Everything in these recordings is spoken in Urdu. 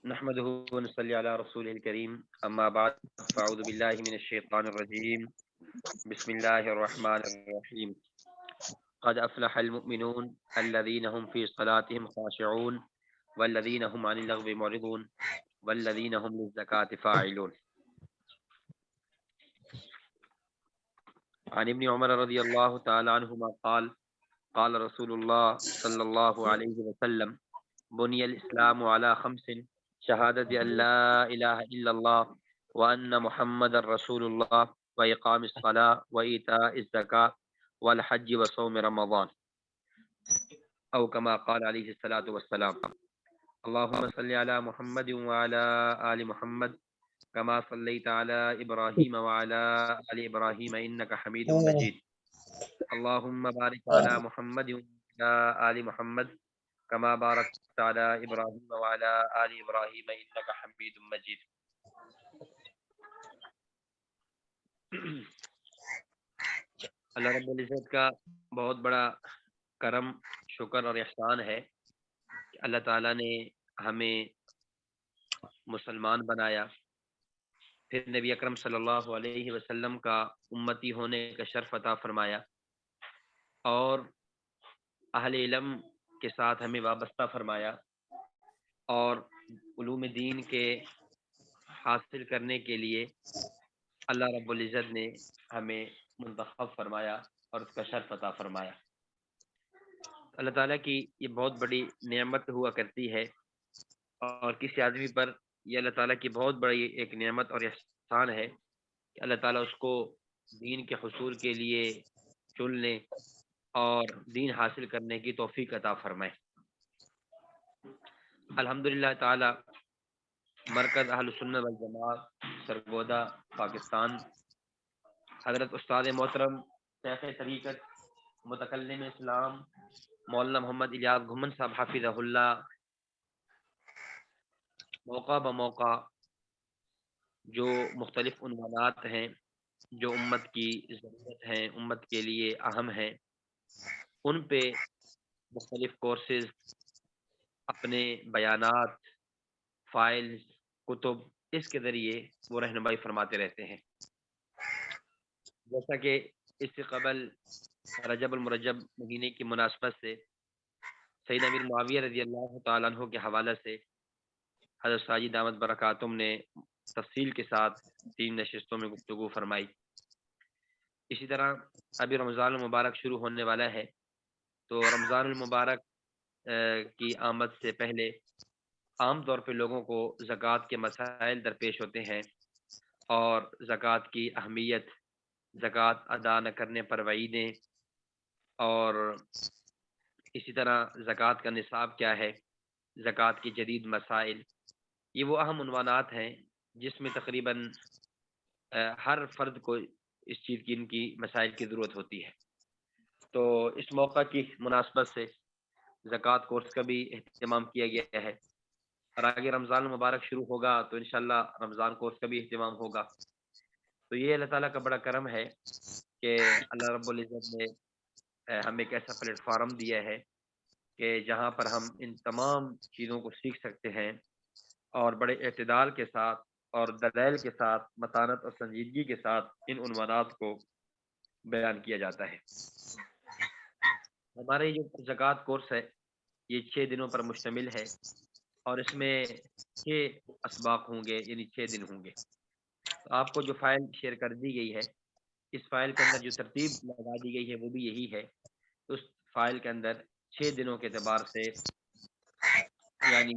نحمده ونصلي على رسوله الكريم أما بعد فأعوذ بالله من الشيطان الرجيم بسم الله الرحمن الرحيم قد أفلح المؤمنون الذين هم في صلاتهم خاشعون والذين هم عن اللغو معرضون والذين هم للزكاة فاعلون. عن ابن عمر رضي الله تعالى عنهما قال قال رسول الله صلى الله عليه وسلم بني الإسلام على خمس شهادة أن لا إله إلا الله وأن محمد رسول الله وإقام الصلاة وإيتاء الزكاة والحج وصوم رمضان أو كما قال عليه الصلاة والسلام. اللهم صل على محمد وعلى آل محمد كما صليت على إبراهيم وعلى آل إبراهيم إنك حميد مجيد. اللهم بارك على محمد وعلى آل محمد كما باركت على إبراهيم وعلى آل إبراهيم إنك حميد مجيد. اللہ رب العزت کا بہت بڑا کرم، شکر اور احسان ہے کہ اللہ تعالیٰ نے ہمیں مسلمان بنایا، پھر نبی اکرم صلی اللہ علیہ وسلم کا امتی ہونے کا شرف عطا فرمایا اور اہل علم کے ساتھ ہمیں وابستہ فرمایا اور علوم دین کے حاصل کرنے کے لیے اللہ رب العزت نے ہمیں منتخب فرمایا اور اس کا شرف عطا فرمایا. اللہ تعالیٰ کی یہ بہت بڑی نعمت ہوا کرتی ہے اور کسی آدمی پر یہ اللہ تعالیٰ کی بہت بڑی ایک نعمت اور احسان ہے کہ اللہ تعالیٰ اس کو دین کے حصول کے لیے چن لیں اور دین حاصل کرنے کی توفیق عطا فرمائے. الحمدللہ تعالیٰ مرکز اہل سنت والجماعت سرگودا پاکستان حضرت استاد محترم شیخ طریقت متکلم اسلام مولانا محمد الیاس گھمن صاحب حافظہ اللہ موقع بموقع جو مختلف عنوانات ہیں جو امت کی ضرورت ہیں، امت کے لیے اہم ہیں، ان پہ مختلف کورسز، اپنے بیانات، فائلز، کتب، اس کے ذریعے وہ رہنمائی فرماتے رہتے ہیں. جیسا کہ اس سے قبل رجب المرجب مہینے کی مناسبت سے سیدنا امیر معاویہ رضی اللہ تعالیٰ عنہ کے حوالے سے حضرت ساجد دامت برکاتہم نے تفصیل کے ساتھ 3 نشستوں میں گفتگو فرمائی. اسی طرح ابھی رمضان المبارک شروع ہونے والا ہے، تو رمضان المبارک کی آمد سے پہلے عام طور پہ لوگوں کو زکوٰۃ کے مسائل درپیش ہوتے ہیں اور زکوٰۃ کی اہمیت، زکوٰۃ ادا نہ کرنے پر وعیدیں، اور اسی طرح زکوٰۃ کا نصاب کیا ہے، زکوٰۃ کی جدید مسائل. یہ وہ اہم عنوانات ہیں جس میں تقریباً ہر فرد کو اس چیز کی، ان کی مسائل کی ضرورت ہوتی ہے. تو اس موقع کی مناسبت سے زکوٰۃ کورس کا بھی اہتمام کیا گیا ہے اور آگے رمضان المبارک شروع ہوگا تو انشاءاللہ رمضان کورس کا بھی اہتمام ہوگا. تو یہ اللہ تعالیٰ کا بڑا کرم ہے کہ اللہ رب العزت نے ہمیں ایک ایسا پلیٹ فارم دیا ہے کہ جہاں پر ہم ان تمام چیزوں کو سیکھ سکتے ہیں اور بڑے اعتدال کے ساتھ اور دلائل کے ساتھ، متانت اور سنجیدگی کے ساتھ ان عنوانات کو بیان کیا جاتا ہے. ہمارے جو زکوٰۃ کورس ہے یہ 6 دنوں پر مشتمل ہے اور اس میں 6 اسباق ہوں گے، یعنی 6 دن ہوں گے. تو آپ کو جو فائل شیئر کر دی گئی ہے، اس فائل کے اندر جو ترتیب لگا دی گئی ہے وہ بھی یہی ہے. اس فائل کے اندر 6 دنوں کے اعتبار سے یعنی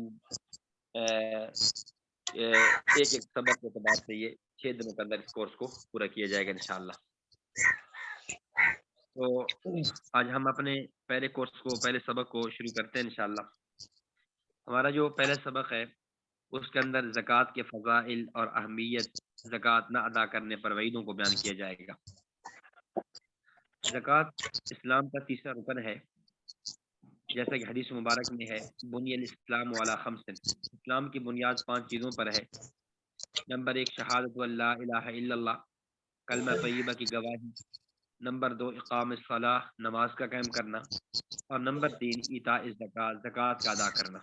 ایک سبق کے اعتبار سے یہ 6 دنوں کے اندر اس کورس کو پورا کیا جائے گا انشاءاللہ. تو آج ہم اپنے پہلے سبق کو شروع کرتے ہیں انشاءاللہ. ہمارا جو پہلا سبق ہے اس کے اندر زکوٰۃ کے فضائل اور اہمیت، زکوٰۃ نہ ادا کرنے پر وعیدوں کو بیان کیا جائے گا. زکوٰۃ اسلام کا تیسرا رکن ہے، جیسا کہ حدیث مبارک میں ہے بنی الاسلام علی خمس، اسلام کی بنیاد 5 چیزوں پر ہے. نمبر 1 شہادت لا الہ الا اللہ، کلمہ طیبہ کی گواہی. نمبر 2 اقام الصلاۃ، نماز کا قائم کرنا. اور نمبر 3 ایتاء الزکوٰۃ، زکوٰۃ کا ادا کرنا.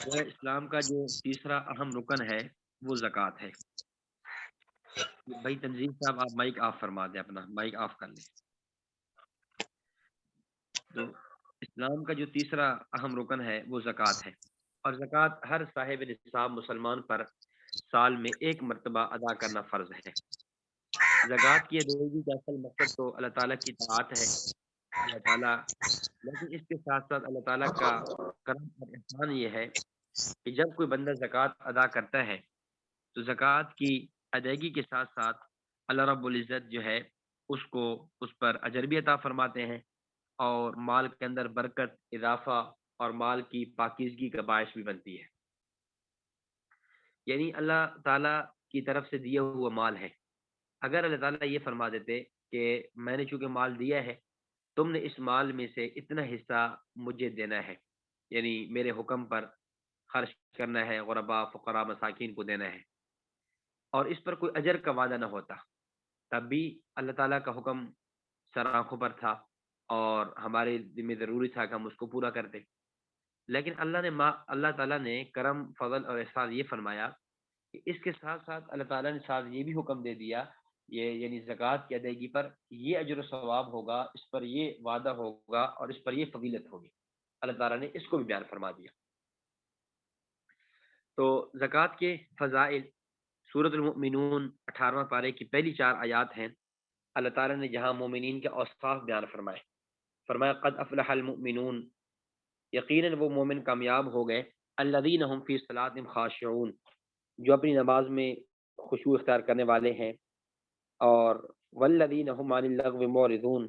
جو ہے اسلام کا جو تیسرا اہم رکن ہے وہ زکوٰۃ ہے۔ بھائی تنظیم صاحب آپ مائک آف فرما دیں، اپنا مائک آف کر لیں۔ تو اسلام کا جو تیسرا اہم رکن ہے وہ زکوٰۃ ہے، اور زکوٰۃ ہر صاحب نصاب مسلمان پر سال میں ایک مرتبہ ادا کرنا فرض ہے۔ زکوٰۃ کی ادائیگی کا اصل مقصد تو اللہ تعالیٰ کی اطاعت ہے۔ اللہ تعالیٰ، لیکن اس کے ساتھ ساتھ اللہ تعالیٰ کا کرم اور احسان یہ ہے کہ جب کوئی بندہ زکوٰۃ ادا کرتا ہے تو زکوٰۃ کی ادائیگی کے ساتھ ساتھ اللہ رب العزت جو ہے اس کو اس پر اجر بھی عطا فرماتے ہیں، اور مال کے اندر برکت، اضافہ اور مال کی پاکیزگی کا باعث بھی بنتی ہے۔ یعنی اللہ تعالیٰ کی طرف سے دیا ہوا مال ہے، اگر اللہ تعالیٰ یہ فرما دیتے کہ میں نے چونکہ مال دیا ہے، تم نے اس مال میں سے اتنا حصہ مجھے دینا ہے، یعنی میرے حکم پر خرچ کرنا ہے، غربا فقراء مساکین کو دینا ہے، اور اس پر کوئی اجر کا وعدہ نہ ہوتا، تب بھی اللہ تعالیٰ کا حکم سر آنکھوں پر تھا اور ہمارے ذمہ ضروری تھا کہ ہم اس کو پورا کرتے۔ لیکن اللہ تعالیٰ نے کرم، فضل اور احسان یہ فرمایا کہ اس کے ساتھ ساتھ اللہ تعالیٰ نے ساتھ یہ بھی حکم دے دیا، یہ یعنی زکوٰۃ کی ادائیگی پر یہ اجر و ثواب ہوگا، اس پر یہ وعدہ ہوگا اور اس پر یہ فضیلت ہوگی۔ اللہ تعالیٰ نے اس کو بھی بیان فرما دیا۔ تو زکوٰۃ کے فضائل سورۃ المؤمنون 18واں پارے کی پہلی 4 آیات ہیں۔ اللہ تعالیٰ نے جہاں مومنین کے اوصاف بیان فرمائے، فرمایا قد افلح المؤمنون، یقیناً وہ مومن کامیاب ہو گئے، الذین هم فی صلاتهم خاشعون، جو اپنی نماز میں خشوع اختیار کرنے والے ہیں، اور والذین هم عن اللغو معرضون،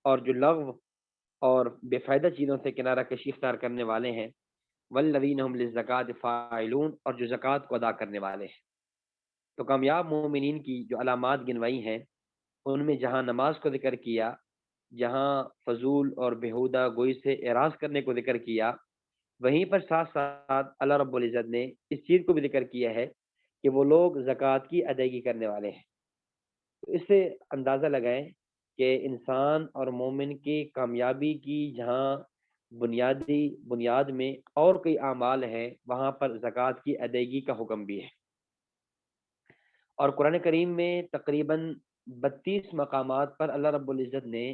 اور جو لغو اور بے فائدہ چیزوں سے کنارہ کشی اختیار کرنے والے ہیں، والذین هم للزکاۃ فاعلون، اور جو زکوٰۃ کو ادا کرنے والے ہیں۔ تو کامیاب مومنین کی جو علامات گنوائی ہیں، ان میں جہاں نماز کو ذکر کیا، جہاں فضول اور بیہودہ گوئی سے اعراض کرنے کو ذکر کیا، وہیں پر ساتھ ساتھ اللہ رب العزت نے اس چیز کو بھی ذکر کیا ہے کہ وہ لوگ زکوٰۃ کی ادائیگی کرنے والے ہیں۔ تو اس سے اندازہ لگائیں کہ انسان اور مومن کی کامیابی کی جہاں بنیاد میں اور کئی اعمال ہیں، وہاں پر زکوٰۃ کی ادائیگی کا حکم بھی ہے۔ اور قرآن کریم میں تقریباً 32 مقامات پر اللہ رب العزت نے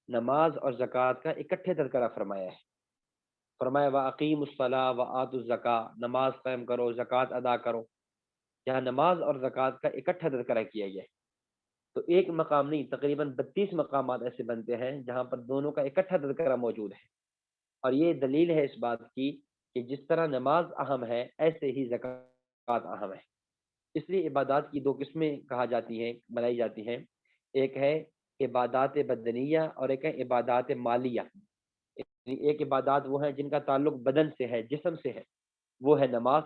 نماز اور زکوٰۃ کا اکٹھے تذکرہ فرمایا ہے۔ فرمایا وَأَقِیمُوا الصَّلَاةَ وَآتُوا الزَّکَاۃَ، نماز قائم کرو، زکوٰۃ ادا کرو۔ جہاں نماز اور زکوٰۃ کا اکٹھا تذکرہ کیا گیا ہے، تو ایک مقام نہیں، تقریباً 32 مقامات ایسے بنتے ہیں جہاں پر دونوں کا اکٹھا تذکرہ موجود ہے۔ اور یہ دلیل ہے اس بات کی کہ جس طرح نماز اہم ہے، ایسے ہی زکوٰۃ اہم ہے۔ اس لیے عبادات کی 2 قسمیں کہا جاتی ہیں، بنائی جاتی ہیں، ایک ہے عبادات بدنیہ اور ایک ہے عبادات مالیہ۔ یعنی ایک عبادات وہ ہیں جن کا تعلق بدن سے ہے، جسم سے ہے، وہ ہے نماز،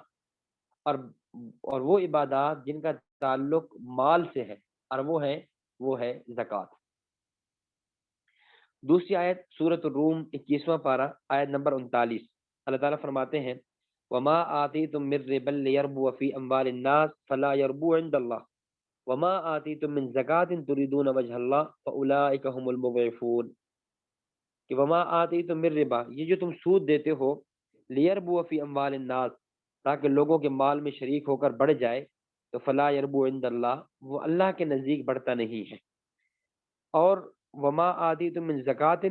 اور وہ عبادات جن کا تعلق مال سے ہے، اور وہ ہے زکوٰۃ۔ دوسری آیت سورۃ الروم 21واں پارہ آیت نمبر 39، اللہ تعالیٰ فرماتے ہیں وما آتیتم من ربا لیربو فی اموال الناس فلا یربو عند اللہ وما آتیتم من زکاۃ تریدون وجہ اللہ فاولئک هم المضعفون، کہ وما آتیتم من ربا، یہ جو تم سود دیتے ہو، لیربو فی اموال الناس، تاکہ لوگوں کے مال میں شریک ہو کر بڑھ جائے، تو فلا یربو عند اللہ، وہ اللہ کے نزدیک بڑھتا نہیں ہے۔ اور وما آتیتم من زکاۃ،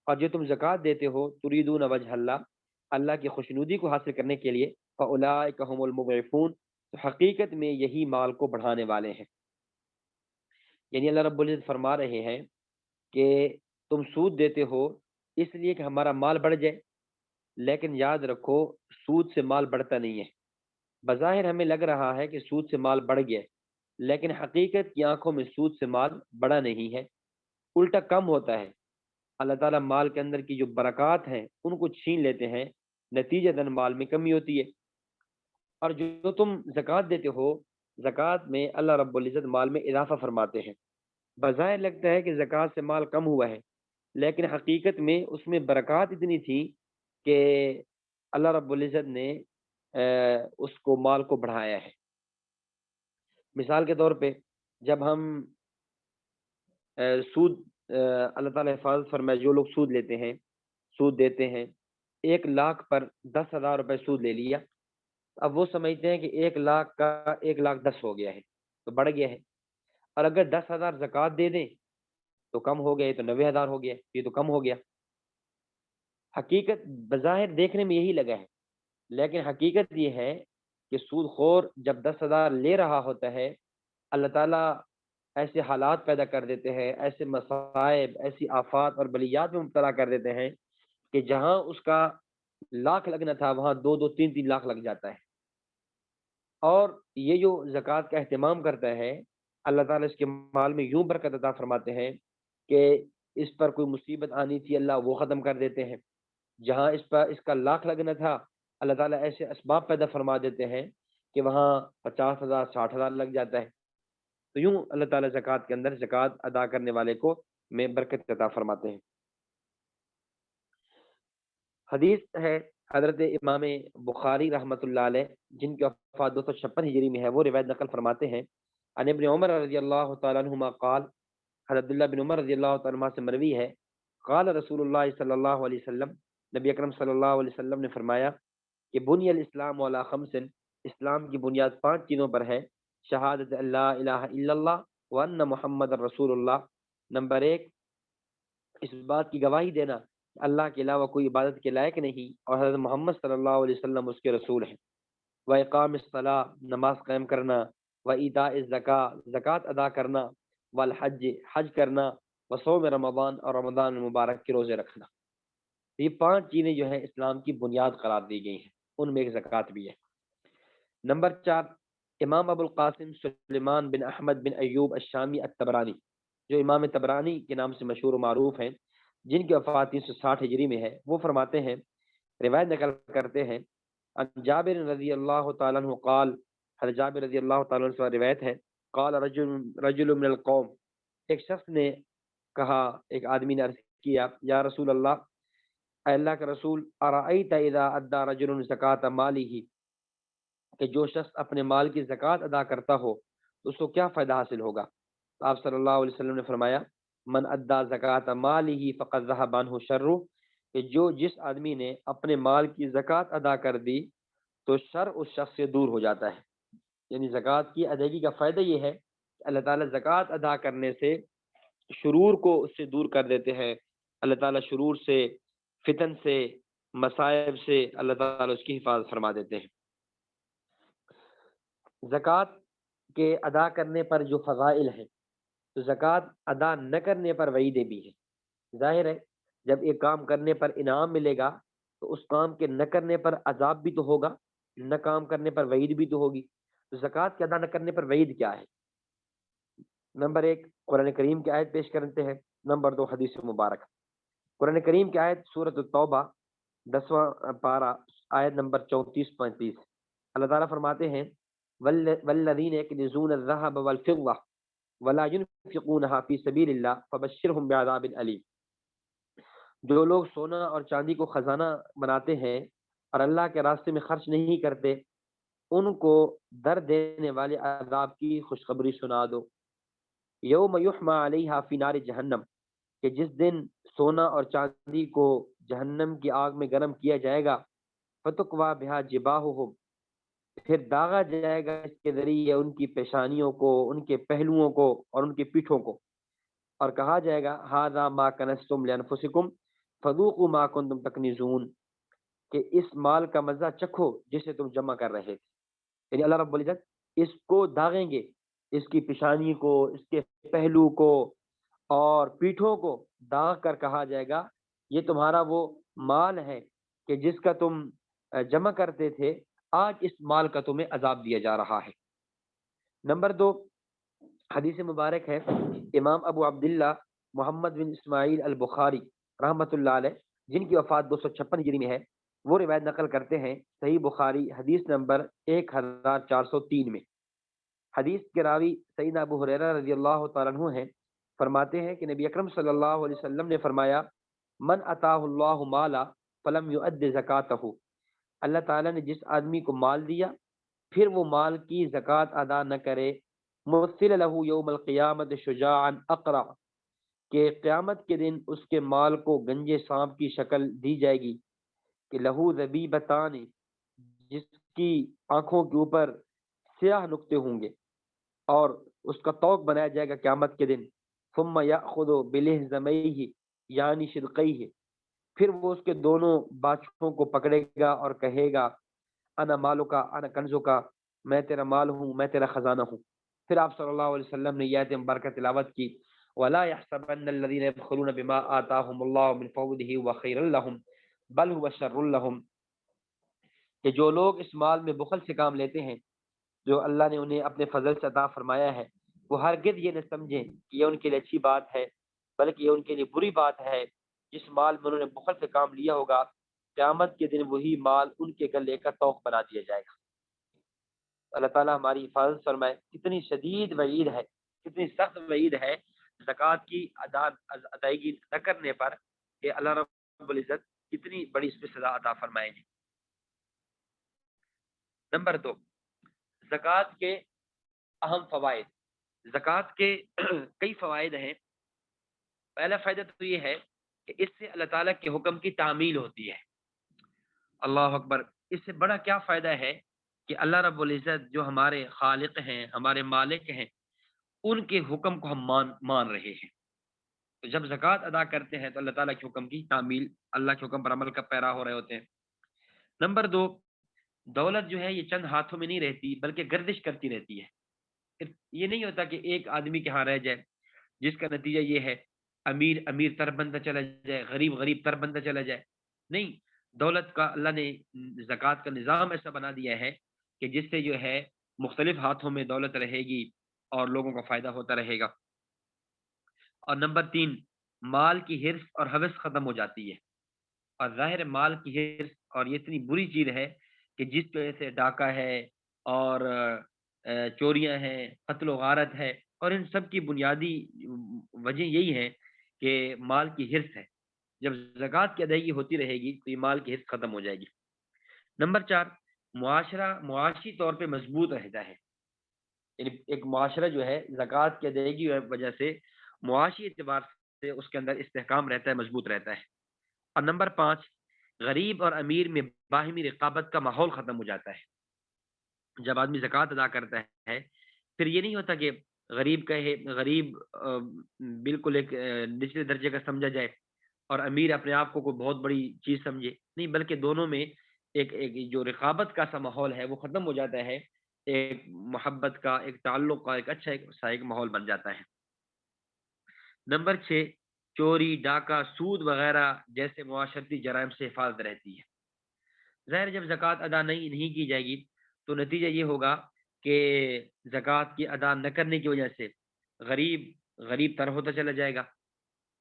اور جو تم زکوٰۃ دیتے ہو، تریدون وجہ اللہ، اللہ کی خوشنودی کو حاصل کرنے کے لیے، فاولئک هم المضعفون، تو حقیقت میں یہی مال کو بڑھانے والے ہیں۔ یعنی اللہ رب العزت فرما رہے ہیں کہ تم سود دیتے ہو اس لیے کہ ہمارا مال بڑھ جائے، لیکن یاد رکھو سود سے مال بڑھتا نہیں ہے۔ بظاہر ہمیں لگ رہا ہے کہ سود سے مال بڑھ گیا، لیکن حقیقت کی آنکھوں میں سود سے مال بڑا نہیں ہے، الٹا کم ہوتا ہے۔ اللہ تعالیٰ مال کے اندر کی جو برکات ہیں ان کو چھین لیتے ہیں، نتیجتاً مال میں کمی ہوتی ہے۔ اور جو تم زکوٰۃ دیتے ہو، زکوٰۃ میں اللہ رب العزت مال میں اضافہ فرماتے ہیں۔ بظاہر لگتا ہے کہ زکوٰۃ سے مال کم ہوا ہے، لیکن حقیقت میں اس میں برکات اتنی تھی کہ اللہ رب العزت نے اس کو مال کو بڑھایا ہے۔ مثال کے طور پہ جب ہم سود، اللہ تعالیٰ حفاظت فرمائے، جو لوگ سود لیتے ہیں، سود دیتے ہیں، 1 لاکھ پر 10,000 روپے سود لے لیا، اب وہ سمجھتے ہیں کہ 1 لاکھ کا 1,10,000 ہو گیا ہے تو بڑھ گیا ہے، اور اگر 10,000 زکوٰۃ دے دیں تو کم ہو گئے، تو 90,000 ہو گیا، یہ تو کم ہو گیا۔ حقیقت بظاہر دیکھنے میں یہی لگا ہے، لیکن حقیقت یہ ہے کہ سود خور جب 10,000 لے رہا ہوتا ہے، اللہ تعالیٰ ایسے حالات پیدا کر دیتے ہیں، ایسے مصائب، ایسی آفات اور بلیات میں مبتلا کر دیتے ہیں کہ جہاں اس کا لاکھ لگنا تھا وہاں 2-2 3-3 لاکھ لگ جاتا ہے۔ اور یہ جو زکوٰۃ کا اہتمام کرتا ہے، اللہ تعالیٰ اس کے مال میں یوں برکت عطا فرماتے ہیں کہ اس پر کوئی مصیبت آنی تھی اللہ وہ ختم کر دیتے ہیں، جہاں اس کا لاکھ لگنا تھا اللہ تعالیٰ ایسے اسباب پیدا فرما دیتے ہیں کہ وہاں 50,000 60,000 لگ جاتا ہے۔ تو یوں اللہ تعالیٰ زکوٰۃ کے اندر زکوٰۃ ادا کرنے والے کو میں برکت عطا فرماتے ہیں۔ حدیث ہے حضرت امام بخاری رحمۃ اللہ علیہ جن کی وفات 256 ہجری میں ہے، وہ روایت نقل فرماتے ہیں عن ابن عمر رضی اللہ تعالیٰ عنہما قال، حضرت عبداللہ بن عمر رضی اللہ تعالیٰ عنہ سے مروی ہے، قال رسول اللہ صلی اللہ علیہ وسلم، نبی اکرم صلی اللہ علیہ وسلم نے فرمایا کہ بنی الاسلام علی خمس، اسلام کی بنیاد 5 چیزوں پر ہے، شہادت اللہ الہ الا اللہ وان محمد رسول اللہ، نمبر 1 اس بات کی گواہی دینا کہ اللہ کے علاوہ کوئی عبادت کے لائق نہیں اور حضرت محمد صلی اللہ علیہ وسلم اس کے رسول ہیں، و اقام الصلاۃ نماز قائم کرنا، و ایتاء الزکاۃ زکوٰۃ ادا کرنا، والحج حج کرنا، و صوم رمضان اور رمضان المبارک کے روزے رکھنا۔ یہ 5 چیزیں جو ہیں اسلام کی بنیاد قرار دی گئی ہیں، ان میں ایک زکوٰۃ بھی ہے۔ نمبر 4 امام ابو القاسم سلیمان بن احمد بن ایوب الشامی الطبرانی، جو امام طبرانی کے نام سے مشہور و معروف ہیں، جن کی وفات 360 ہجری میں ہے، وہ فرماتے ہیں، روایت نقل کرتے ہیں عن جابر رضی اللہ تعالیٰ عنہ قال، حضرت جابر رضی اللہ تعالیٰ عنہ سے روایت ہے، قال رجل من القوم، ایک شخص نے کہا، ایک آدمی نے عرض کیا، یا رسول اللہ، اے اللہ کا رسول، ارأیت اذا ادى رجل زکاۃ مالہ، کہ جو شخص اپنے مال کی زکوٰۃ ادا کرتا ہو تو اس کو کیا فائدہ حاصل ہوگا؟ تو آپ صلی اللہ علیہ وسلم نے فرمایا، من ادا زکوٰۃ مالہ فقد ذهب عنہ شر، کہ جس آدمی نے اپنے مال کی زکوٰۃ ادا کر دی تو شر اس شخص سے دور ہو جاتا ہے۔ یعنی زکوٰۃ کی ادائیگی کا فائدہ یہ ہے کہ اللہ تعالیٰ زکوٰۃ ادا کرنے سے شرور کو اس سے دور کر دیتے ہیں، اللہ تعالیٰ شرور سے، فتن سے، مصائب سے اللہ تعالیٰ اس کی حفاظت فرما دیتے ہیں۔ زکوٰۃ کے ادا کرنے پر جو فضائل ہیں، تو زکوٰۃ ادا نہ کرنے پر وعیدیں بھی ہیں۔ ظاہر ہے جب ایک کام کرنے پر انعام ملے گا تو اس کام کے نہ کرنے پر عذاب بھی تو ہوگا، نہ کام کرنے پر وعید بھی تو ہوگی۔ تو زکوٰۃ کے ادا نہ کرنے پر وعید کیا ہے؟ نمبر 1 قرآن کریم کی آیت پیش کرتے ہیں، نمبر 2 حدیث مبارک۔ قرآن کریم کی آیت سورۃ التوبہ 10واں پارہ آیت نمبر 34-35، اللہ تعالیٰ فرماتے ہیں، والذین یکنزون الذهب والفضة ولا ينفقونها في سبيل الله فبشرهم بعذاب علیم، جو لوگ سونا اور چاندی کو خزانہ بناتے ہیں اور اللہ کے راستے میں خرچ نہیں کرتے، ان کو درد دینے والے عذاب کی خوشخبری سنا دو۔ یوم یحمى علیہا فی نار جہنم، کہ جس دن سونا اور چاندی کو جہنم کی آگ میں گرم کیا جائے گا، فتقوی بہا جباہہم، پھر داغا جائے گا اس کے ذریعے ان کی پیشانیوں کو، ان کے پہلوؤں کو اور ان کی پیٹھوں کو، اور کہا جائے گا ھذا ما کنزتم لانفسکم فذوقوا ما کنتم تکنزون، کہ اس مال کا مزہ چکھو جسے تم جمع کر رہے تھے۔ یعنی اللہ رب العزت اس کو داغیں گے، اس کی پیشانی کو، اس کے پہلو کو اور پیٹھوں کو داغ کر کہا جائے گا یہ تمہارا وہ مال ہے کہ جس کا تم جمع کرتے تھے، آج اس مال کا تمہیں عذاب دیا جا رہا ہے۔ نمبر 2 حدیث مبارک ہے، امام ابو عبداللہ محمد بن اسماعیل البخاری رحمۃ اللہ علیہ جن کی وفات 256 ہجری میں ہے، وہ روایت نقل کرتے ہیں صحیح بخاری حدیث نمبر 1403 میں۔ حدیث کے راوی سیدنا ابو ہریرہ رضی اللہ تعالیٰ عنہ ہیں، فرماتے ہیں کہ نبی اکرم صلی اللہ علیہ وسلم نے فرمایا، من اتاہ اللہ مالا فلم یؤد زکاتہ، اللہ تعالیٰ نے جس آدمی کو مال دیا پھر وہ مال کی زکوٰۃ ادا نہ کرے، مثل لہ یوم القیامت شجاعا اقرع، کہ قیامت کے دن اس کے مال کو گنجے سانپ کی شکل دی جائے گی، کہ لہو ذبیبتان، جس کی آنکھوں کے اوپر سیاہ نقطے ہوں گے اور اس کا طوق بنایا جائے گا قیامت کے دن. ثم یأخذ بلحظمیہ یعنی شدقیہ، پھر وہ اس کے دونوں باچھوں کو پکڑے گا اور کہے گا انا مالو کا انا کنزو کا، میں تیرا مال ہوں، میں تیرا خزانہ ہوں. پھر آپ صلی اللہ علیہ وسلم نے یہ آیت مبارکہ تلاوت کی وَلَا يَحْسَبَنَّ الَّذِينَ يَبْخَلُونَ بِمَا آتَاهُمُ اللَّهُ مِنْ فَضْلِهِ وَخَيْرًا لَهُمْ بَلْ هُوَ شَرٌّ لَهُمْ، کہ جو لوگ اس مال میں بخل سے کام لیتے ہیں جو اللہ نے انہیں اپنے فضل سے عطا فرمایا ہے، وہ ہرگز یہ نہ سمجھیں کہ یہ ان کے لیے اچھی بات ہے، بلکہ یہ ان کے لیے بری بات ہے. جس مال میں انہوں نے بخل سے کام لیا ہوگا، قیامت کے دن وہی مال ان کے گلے کا طوق بنا دیا جائے گا. اللہ تعالیٰ ہماری حفاظت فرمائے. کتنی شدید وعید ہے، کتنی سخت وعید ہے زکوٰۃ کی ادائیگی نہ کرنے پر، کہ اللہ رب العزت کتنی بڑی اس پہ سزا عطا فرمائے گی. نمبر 2، زکوٰۃ کے اہم فوائد. زکوٰۃ کے کئی فوائد ہیں. پہلا فائدہ تو یہ ہے کہ اس سے اللہ تعالیٰ کے حکم کی تعمیل ہوتی ہے. اللہ اکبر. اس سے بڑا کیا فائدہ ہے کہ اللہ رب العزت جو ہمارے خالق ہیں، ہمارے مالک ہیں، ان کے حکم کو ہم مان رہے ہیں. تو جب زکوٰۃ ادا کرتے ہیں تو اللہ تعالیٰ کے حکم کی تعمیل، اللہ کے حکم پر عمل کا پیرا ہو رہے ہوتے ہیں. نمبر 2، دولت جو ہے یہ چند ہاتھوں میں نہیں رہتی بلکہ گردش کرتی رہتی ہے. یہ نہیں ہوتا کہ ایک آدمی کے ہاں رہ جائے، جس کا نتیجہ یہ ہے امیر امیر تر بنتا چلا جائے، غریب غریب تر بنتا چلا جائے. نہیں، دولت کا اللہ نے زکوٰۃ کا نظام ایسا بنا دیا ہے کہ جس سے جو ہے مختلف ہاتھوں میں دولت رہے گی اور لوگوں کا فائدہ ہوتا رہے گا. اور نمبر 3، مال کی حرص اور حوث ختم ہو جاتی ہے. اور ظاہر مال کی حرص، اور یہ اتنی بری چیز ہے کہ جس وجہ سے ڈاکہ ہے اور چوریاں ہیں، قتل و غارت ہے، اور ان سب کی بنیادی وجہ یہی ہے کہ مال کی حرص ہے. جب زکوٰۃ کی ادائیگی ہوتی رہے گی تو یہ مال کی حرص ختم ہو جائے گی. نمبر 4، معاشرہ معاشی طور پہ مضبوط رہتا ہے. یعنی ایک معاشرہ جو ہے زکوٰۃ کی ادائیگی کی وجہ سے معاشی اعتبار سے اس کے اندر استحکام رہتا ہے، مضبوط رہتا ہے. اور نمبر 5، غریب اور امیر میں باہمی رقابت کا ماحول ختم ہو جاتا ہے. جب آدمی زکوٰۃ ادا کرتا ہے پھر یہ نہیں ہوتا کہ غریب غریب بالکل ایک نچلے درجے کا سمجھا جائے اور امیر اپنے آپ کو کوئی بہت بڑی چیز سمجھے. نہیں، بلکہ دونوں میں ایک جو رقابت کا سا ماحول ہے وہ ختم ہو جاتا ہے. ایک محبت کا، ایک تعلق کا، ایک اچھا ایک ماحول بن جاتا ہے. نمبر 6، چوری، ڈاکہ، سود وغیرہ جیسے معاشرتی جرائم سے حفاظت رہتی ہے. ظاہر جب زکوٰۃ ادا نہیں کی جائے گی تو نتیجہ یہ ہوگا کہ زکوٰۃ کی ادا نہ کرنے کی وجہ سے غریب غریب تر ہوتا چلا جائے گا.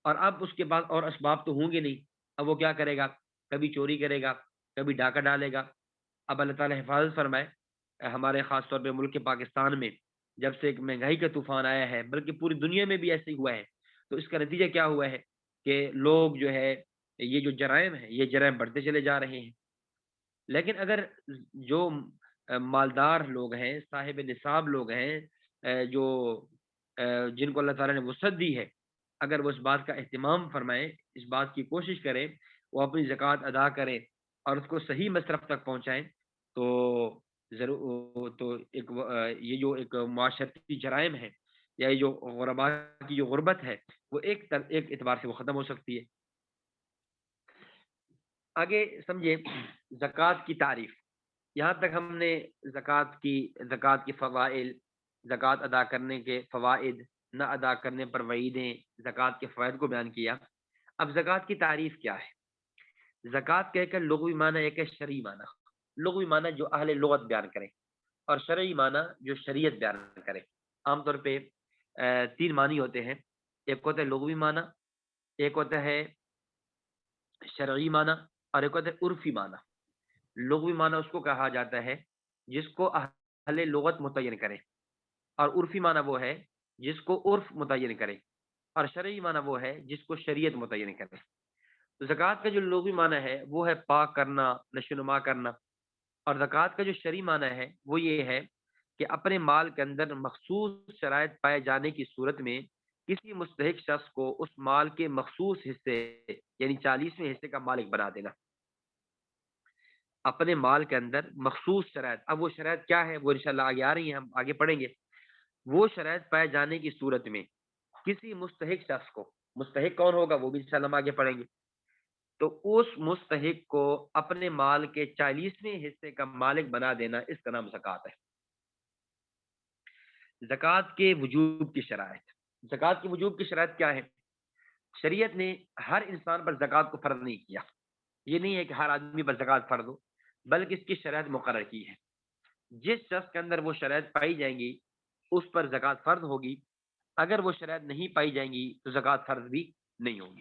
اور اب اس کے بعد اور اسباب تو ہوں گے نہیں. اب وہ کیا کرے گا؟ کبھی چوری کرے گا، کبھی ڈاکہ ڈالے گا. اب اللہ تعالیٰ حفاظت فرمائے. ہمارے خاص طور پہ ملک پاکستان میں جب سے ایک مہنگائی کا طوفان آیا ہے، بلکہ پوری دنیا میں بھی ایسے ہی ہوا ہے، تو اس کا نتیجہ کیا ہوا ہے کہ لوگ جو ہے یہ جو جرائم ہیں یہ جرائم بڑھتے چلے جا رہے ہیں. لیکن اگر جو مالدار لوگ ہیں، صاحب نصاب لوگ ہیں، جو جن کو اللہ تعالیٰ نے وسعت دی ہے، اگر وہ اس بات کا اہتمام فرمائیں، اس بات کی کوشش کریں، وہ اپنی زکوٰۃ ادا کریں اور اس کو صحیح مصرف تک پہنچائیں، تو ضرور تو یہ جو ایک معاشرتی جرائم ہے یا یہ جو غربا کی جو غربت ہے وہ ایک اعتبار سے وہ ختم ہو سکتی ہے. آگے سمجھے زکوٰۃ کی تعریف. یہاں تک ہم نے زکوٰۃ کی فوائد، زکوٰۃ ادا کرنے کے فوائد، نہ ادا کرنے پر وعیدیں، زکوٰۃ کے فوائد کو بیان کیا. اب زکوٰۃ کی تعریف کیا ہے؟ زکوٰۃ کہہ کر لغوی معنی ایک ہے شرعی معنی. لغوی معنی جو اہل لغت بیان کریں، اور شرعی معنی جو شریعت بیان کرے. عام طور پہ 3 معنی ہوتے ہیں. ایک ہوتا ہے لغوی معنی، ایک ہوتا ہے شرعی معنی، اور ایک ہوتا ہے عرفی معنی. لغوی معنی اس کو کہا جاتا ہے جس کو اہل لغت متعین کرے، اور عرفی معنی وہ ہے جس کو عرف متعین کرے، اور شرعی معنی وہ ہے جس کو شریعت متعین کرے. تو زکوٰۃ کا جو لغوی معنی ہے وہ ہے پاک کرنا، نشوونما کرنا. اور زکوٰۃ کا جو شرعی معنی ہے وہ یہ ہے کہ اپنے مال کے اندر مخصوص شرائط پائے جانے کی صورت میں کسی مستحق شخص کو اس مال کے مخصوص حصے یعنی 40ویں حصے کا مالک بنا دینا. اپنے مال کے اندر مخصوص شرائط، اب وہ شرائط کیا ہے وہ انشاءاللہ آگے آ رہی ہیں، ہم آگے پڑھیں گے، وہ شرائط پائے جانے کی صورت میں کسی مستحق شخص کو، مستحق کون ہوگا وہ بھی انشاءاللہ ہم آگے پڑھیں گے، تو اس مستحق کو اپنے مال کے 40ویں حصے کا مالک بنا دینا، اس کا نام زکوٰۃ ہے۔ زکوٰۃ کے وجوب کی شرائط، زکوٰۃ کے وجوب کی شرائط کیا ہے؟ شریعت نے ہر انسان پر زکوٰۃ کو فرض نہیں کیا، یہ نہیں ہے کہ ہر آدمی پر زکوٰۃ فرض ہو، بلکہ اس کی شرائط مقرر کی ہے۔ جس شخص کے اندر وہ شرائط پائی جائیں گی اس پر زکوٰۃ فرض ہوگی، اگر وہ شرائط نہیں پائی جائیں گی تو زکوٰۃ فرض بھی نہیں ہوگی۔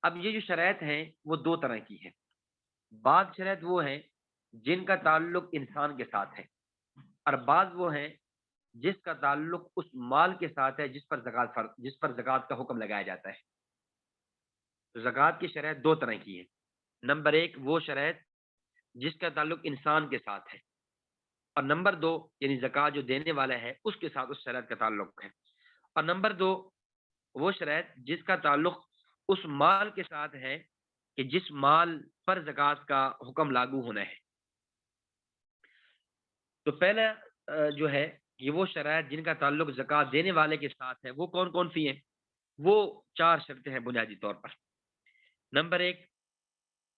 اب یہ جو شرائط ہیں وہ دو طرح کی ہیں، بعض شرائط وہ ہیں جن کا تعلق انسان کے ساتھ ہے، اور بعض وہ ہیں جس کا تعلق اس مال کے ساتھ ہے جس پر زکوٰۃ کا حکم لگایا جاتا ہے۔ تو زکوٰۃ کی شرائط دو طرح کی ہیں، نمبر ایک وہ شرائط جس کا تعلق انسان کے ساتھ ہے، اور نمبر دو یعنی زکوٰۃ جو دینے والا ہے اس کے ساتھ اس شرائط کا تعلق ہے، اور نمبر دو وہ شرائط جس کا تعلق اس مال کے ساتھ ہے کہ جس مال پر زکوٰۃ کا حکم لاگو ہونا ہے۔ تو پہلا جو ہے یہ وہ شرائط جن کا تعلق زکوٰۃ دینے والے کے ساتھ ہے، وہ کون کون سی ہیں؟ وہ 4 شرطیں ہیں بنیادی طور پر۔ نمبر ایک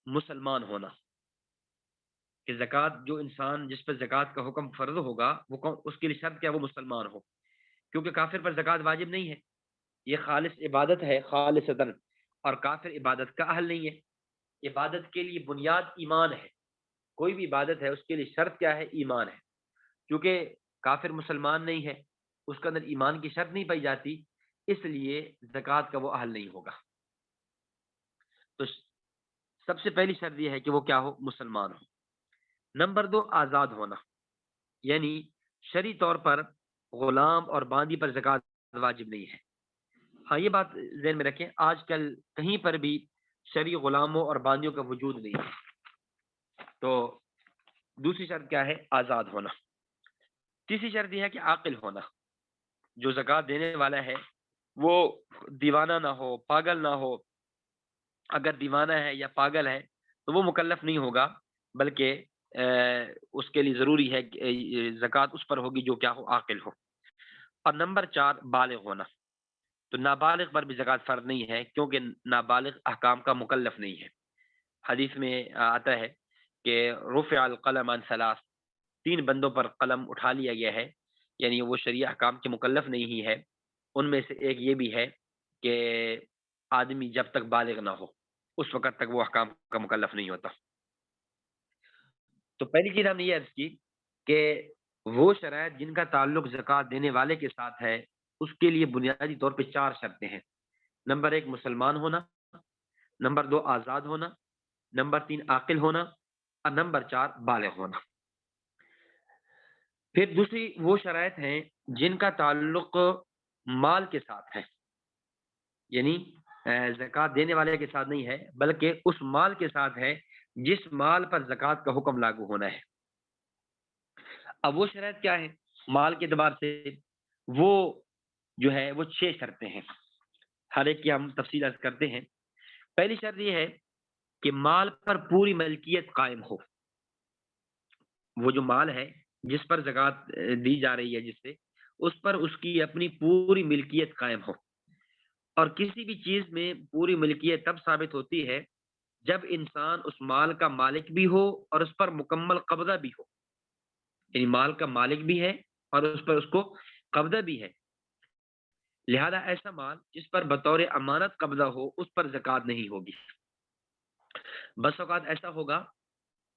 مسلمان ہونا، کہ زکوٰۃ جو انسان جس پر زکوٰۃ کا حکم فرض ہوگا وہ اس کے لیے شرط کیا؟ وہ مسلمان ہو، کیونکہ کافر پر زکوٰۃ واجب نہیں ہے، یہ خالص عبادت ہے خالصتاً، اور کافر عبادت کا اہل نہیں ہے۔ عبادت کے لیے بنیاد ایمان ہے، کوئی بھی عبادت ہے اس کے لیے شرط کیا ہے؟ ایمان ہے، کیونکہ کافر مسلمان نہیں ہے، اس کے اندر ایمان کی شرط نہیں پائی جاتی، اس لیے زکوٰۃ کا وہ اہل نہیں ہوگا۔ تو سب سے پہلی شرط یہ ہے کہ وہ کیا ہو؟ مسلمان ہو۔ نمبر دو آزاد ہونا، یعنی شرعی طور پر غلام اور باندی پر زکوٰۃ واجب نہیں ہے۔ ہاں یہ بات ذہن میں رکھیں، آج کل کہیں پر بھی شرعی غلاموں اور باندیوں کا وجود نہیں ہے۔ تو دوسری شرط کیا ہے؟ آزاد ہونا۔ تیسری شرط یہ ہے کہ عاقل ہونا، جو زکوٰۃ دینے والا ہے وہ دیوانہ نہ ہو، پاگل نہ ہو، اگر دیوانہ ہے یا پاگل ہے تو وہ مکلف نہیں ہوگا، بلکہ اس کے لیے ضروری ہے کہ زکوٰۃ اس پر ہوگی جو کیا ہو؟ عاقل ہو۔ اور نمبر 4 بالغ ہونا، تو نابالغ پر بھی زکوٰۃ فرض نہیں ہے، کیونکہ نابالغ احکام کا مکلف نہیں ہے۔ حدیث میں آتا ہے کہ رفع القلم عن 3 بندوں پر قلم اٹھا لیا گیا ہے، یعنی وہ شرعی احکام کے مکلف نہیں ہی ہے۔ ان میں سے ایک یہ بھی ہے کہ آدمی جب تک بالغ نہ ہو اس وقت تک وہ احکام کا مکلف نہیں ہوتا۔ تو پہلی چیز ہم نے یہ عرض کی کہ وہ شرائط جن کا تعلق زکوٰۃ دینے والے کے ساتھ ہے اس کے لیے بنیادی طور پہ 4 شرطیں ہیں۔ نمبر 1 مسلمان ہونا، نمبر 2 آزاد ہونا، نمبر 3 عاقل ہونا، اور نمبر 4 بالغ ہونا۔ پھر دوسری وہ شرائط ہیں جن کا تعلق مال کے ساتھ ہے، یعنی زکوٰۃ دینے والے کے ساتھ نہیں ہے بلکہ اس مال کے ساتھ ہے جس مال پر زکوٰۃ کا حکم لاگو ہونا ہے۔ اب وہ شرائط کیا ہے مال کے اعتبار سے؟ وہ جو ہے وہ 6 شرطیں ہیں، ہر ایک کی ہم تفصیل عرض کرتے ہیں۔ پہلی شرط یہ ہے کہ مال پر پوری ملکیت قائم ہو، وہ جو مال ہے جس پر زکوٰۃ دی جا رہی ہے جس سے، اس پر اس کی اپنی پوری ملکیت قائم ہو۔ اور کسی بھی چیز میں پوری ملکیت تب ثابت ہوتی ہے جب انسان اس مال کا مالک بھی ہو اور اس پر مکمل قبضہ بھی ہو، یعنی مال کا مالک بھی ہے اور اس پر اس کو قبضہ بھی ہے۔ لہذا ایسا مال جس پر بطور امانت قبضہ ہو اس پر زکوٰۃ نہیں ہوگی۔ بس اوقات ایسا ہوگا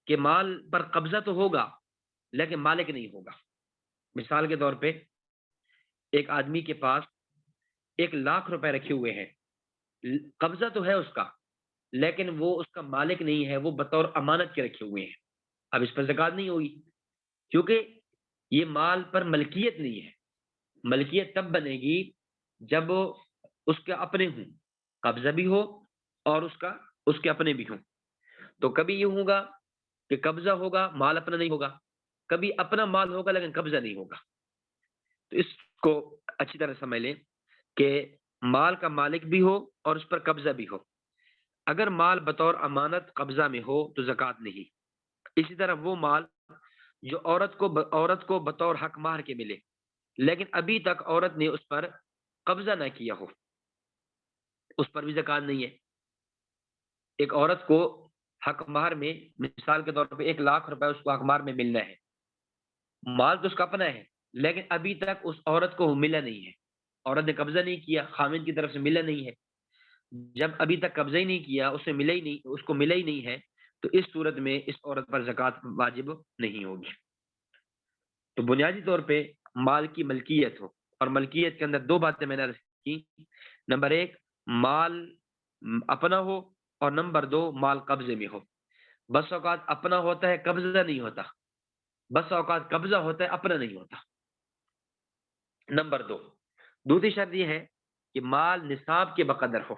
کہ مال پر قبضہ تو ہوگا لیکن مالک نہیں ہوگا۔ مثال کے طور پہ ایک آدمی کے پاس 1,00,000 روپے رکھے ہوئے ہیں، قبضہ تو ہے اس کا لیکن وہ اس کا مالک نہیں ہے، وہ بطور امانت کے رکھے ہوئے ہیں، اب اس پر زکوٰۃ نہیں ہوگی، کیونکہ یہ مال پر ملکیت نہیں ہے۔ ملکیت تب بنے گی جب اس کے اپنے ہوں، قبضہ بھی ہو اور اس کے اپنے بھی ہوں۔ تو کبھی یہ ہوگا کہ قبضہ ہوگا مال اپنا نہیں ہوگا، کبھی اپنا مال ہوگا لیکن قبضہ نہیں ہوگا۔ تو اس کو اچھی طرح سمجھ لیں کہ مال کا مالک بھی ہو اور اس پر قبضہ بھی ہو۔ اگر مال بطور امانت قبضہ میں ہو تو زکوٰۃ نہیں۔ اسی طرح وہ مال جو عورت کو بطور حق مہر کے ملے لیکن ابھی تک عورت نے اس پر قبضہ نہ کیا ہو، اس پر بھی زکوٰۃ نہیں ہے۔ ایک عورت کو حق مہر میں مثال کے طور پہ 1,00,000 روپے اس کو حق مہر میں ملنا ہے، مال تو اس کا اپنا ہے لیکن ابھی تک اس عورت کو وہ ملا نہیں ہے، عورت نے قبضہ نہیں کیا، خامند کی طرف سے ملا نہیں ہے۔ جب ابھی تک قبضہ ہی نہیں کیا، اسے ملا ہی نہیں، اس کو ملا ہی نہیں ہے، تو اس صورت میں اس عورت پر زکوٰۃ واجب نہیں ہوگی۔ تو بنیادی طور پہ مال کی ملکیت ہو، اور ملکیت کے اندر دو باتیں میں نے عرض کی، نمبر ایک مال اپنا ہو، اور نمبر دو مال قبضے میں ہو۔ بس اوقات اپنا ہوتا ہے قبضہ نہیں ہوتا، بس اوقات قبضہ ہوتا ہے اپنا نہیں ہوتا۔ نمبر دو، دوسری شرط یہ ہے کہ مال نصاب کے بقدر ہو،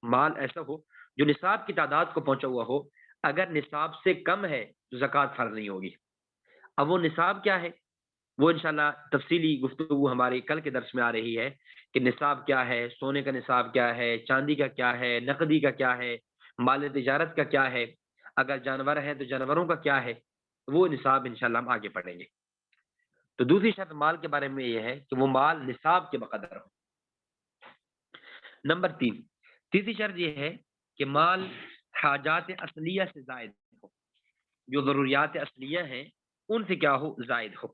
مال ایسا ہو جو نصاب کی تعداد کو پہنچا ہوا ہو، اگر نصاب سے کم ہے تو زکوٰۃ فرض نہیں ہوگی۔ اب وہ نصاب کیا ہے، وہ انشاءاللہ تفصیلی گفتگو ہماری کل کے درس میں آ رہی ہے کہ نصاب کیا ہے، سونے کا نصاب کیا ہے، چاندی کا کیا ہے، نقدی کا کیا ہے، مال تجارت کا کیا ہے، اگر جانور ہے تو جانوروں کا کیا ہے، وہ نصاب انشاءاللہ ہم آگے پڑھیں گے۔ تو دوسری شرط مال کے بارے میں یہ ہے کہ وہ مال نصاب کے بقدر ہو۔ نمبر تین، تیسری شرط یہ ہے کہ مال حاجات اصلیہ سے زائد ہو، جو ضروریات اصلیہ ہیں ان سے کیا ہو، زائد ہو،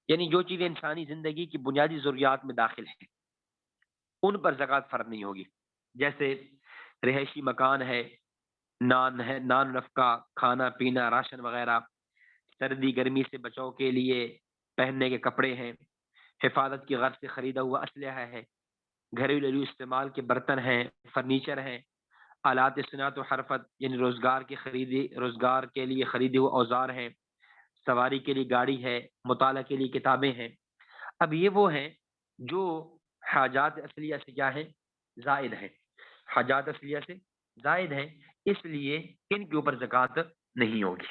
یعنی جو چیزیں انسانی زندگی کی بنیادی ضروریات میں داخل ہیں ان پر زکوٰۃ فرض نہیں ہوگی، جیسے رہائشی مکان ہے، نان نفقہ، کھانا پینا، راشن وغیرہ، سردی گرمی سے بچاؤ کے لیے پہننے کے کپڑے ہیں، حفاظت کی غرض سے خریدا ہوا اسلحہ ہے، گھریلو استعمال کے برتن ہیں، فرنیچر ہیں، آلات صنعت و حرفت یعنی روزگار کے لیے خریدے ہوئے اوزار ہیں، سواری کے لیے گاڑی ہے، مطالعہ کے لیے کتابیں ہیں۔ اب یہ وہ ہیں جو حاجات اصلیہ سے کیا ہے، زائد ہیں، حاجات اصلیہ سے زائد ہیں، اس لیے ان کے اوپر زکوٰۃ نہیں ہوگی۔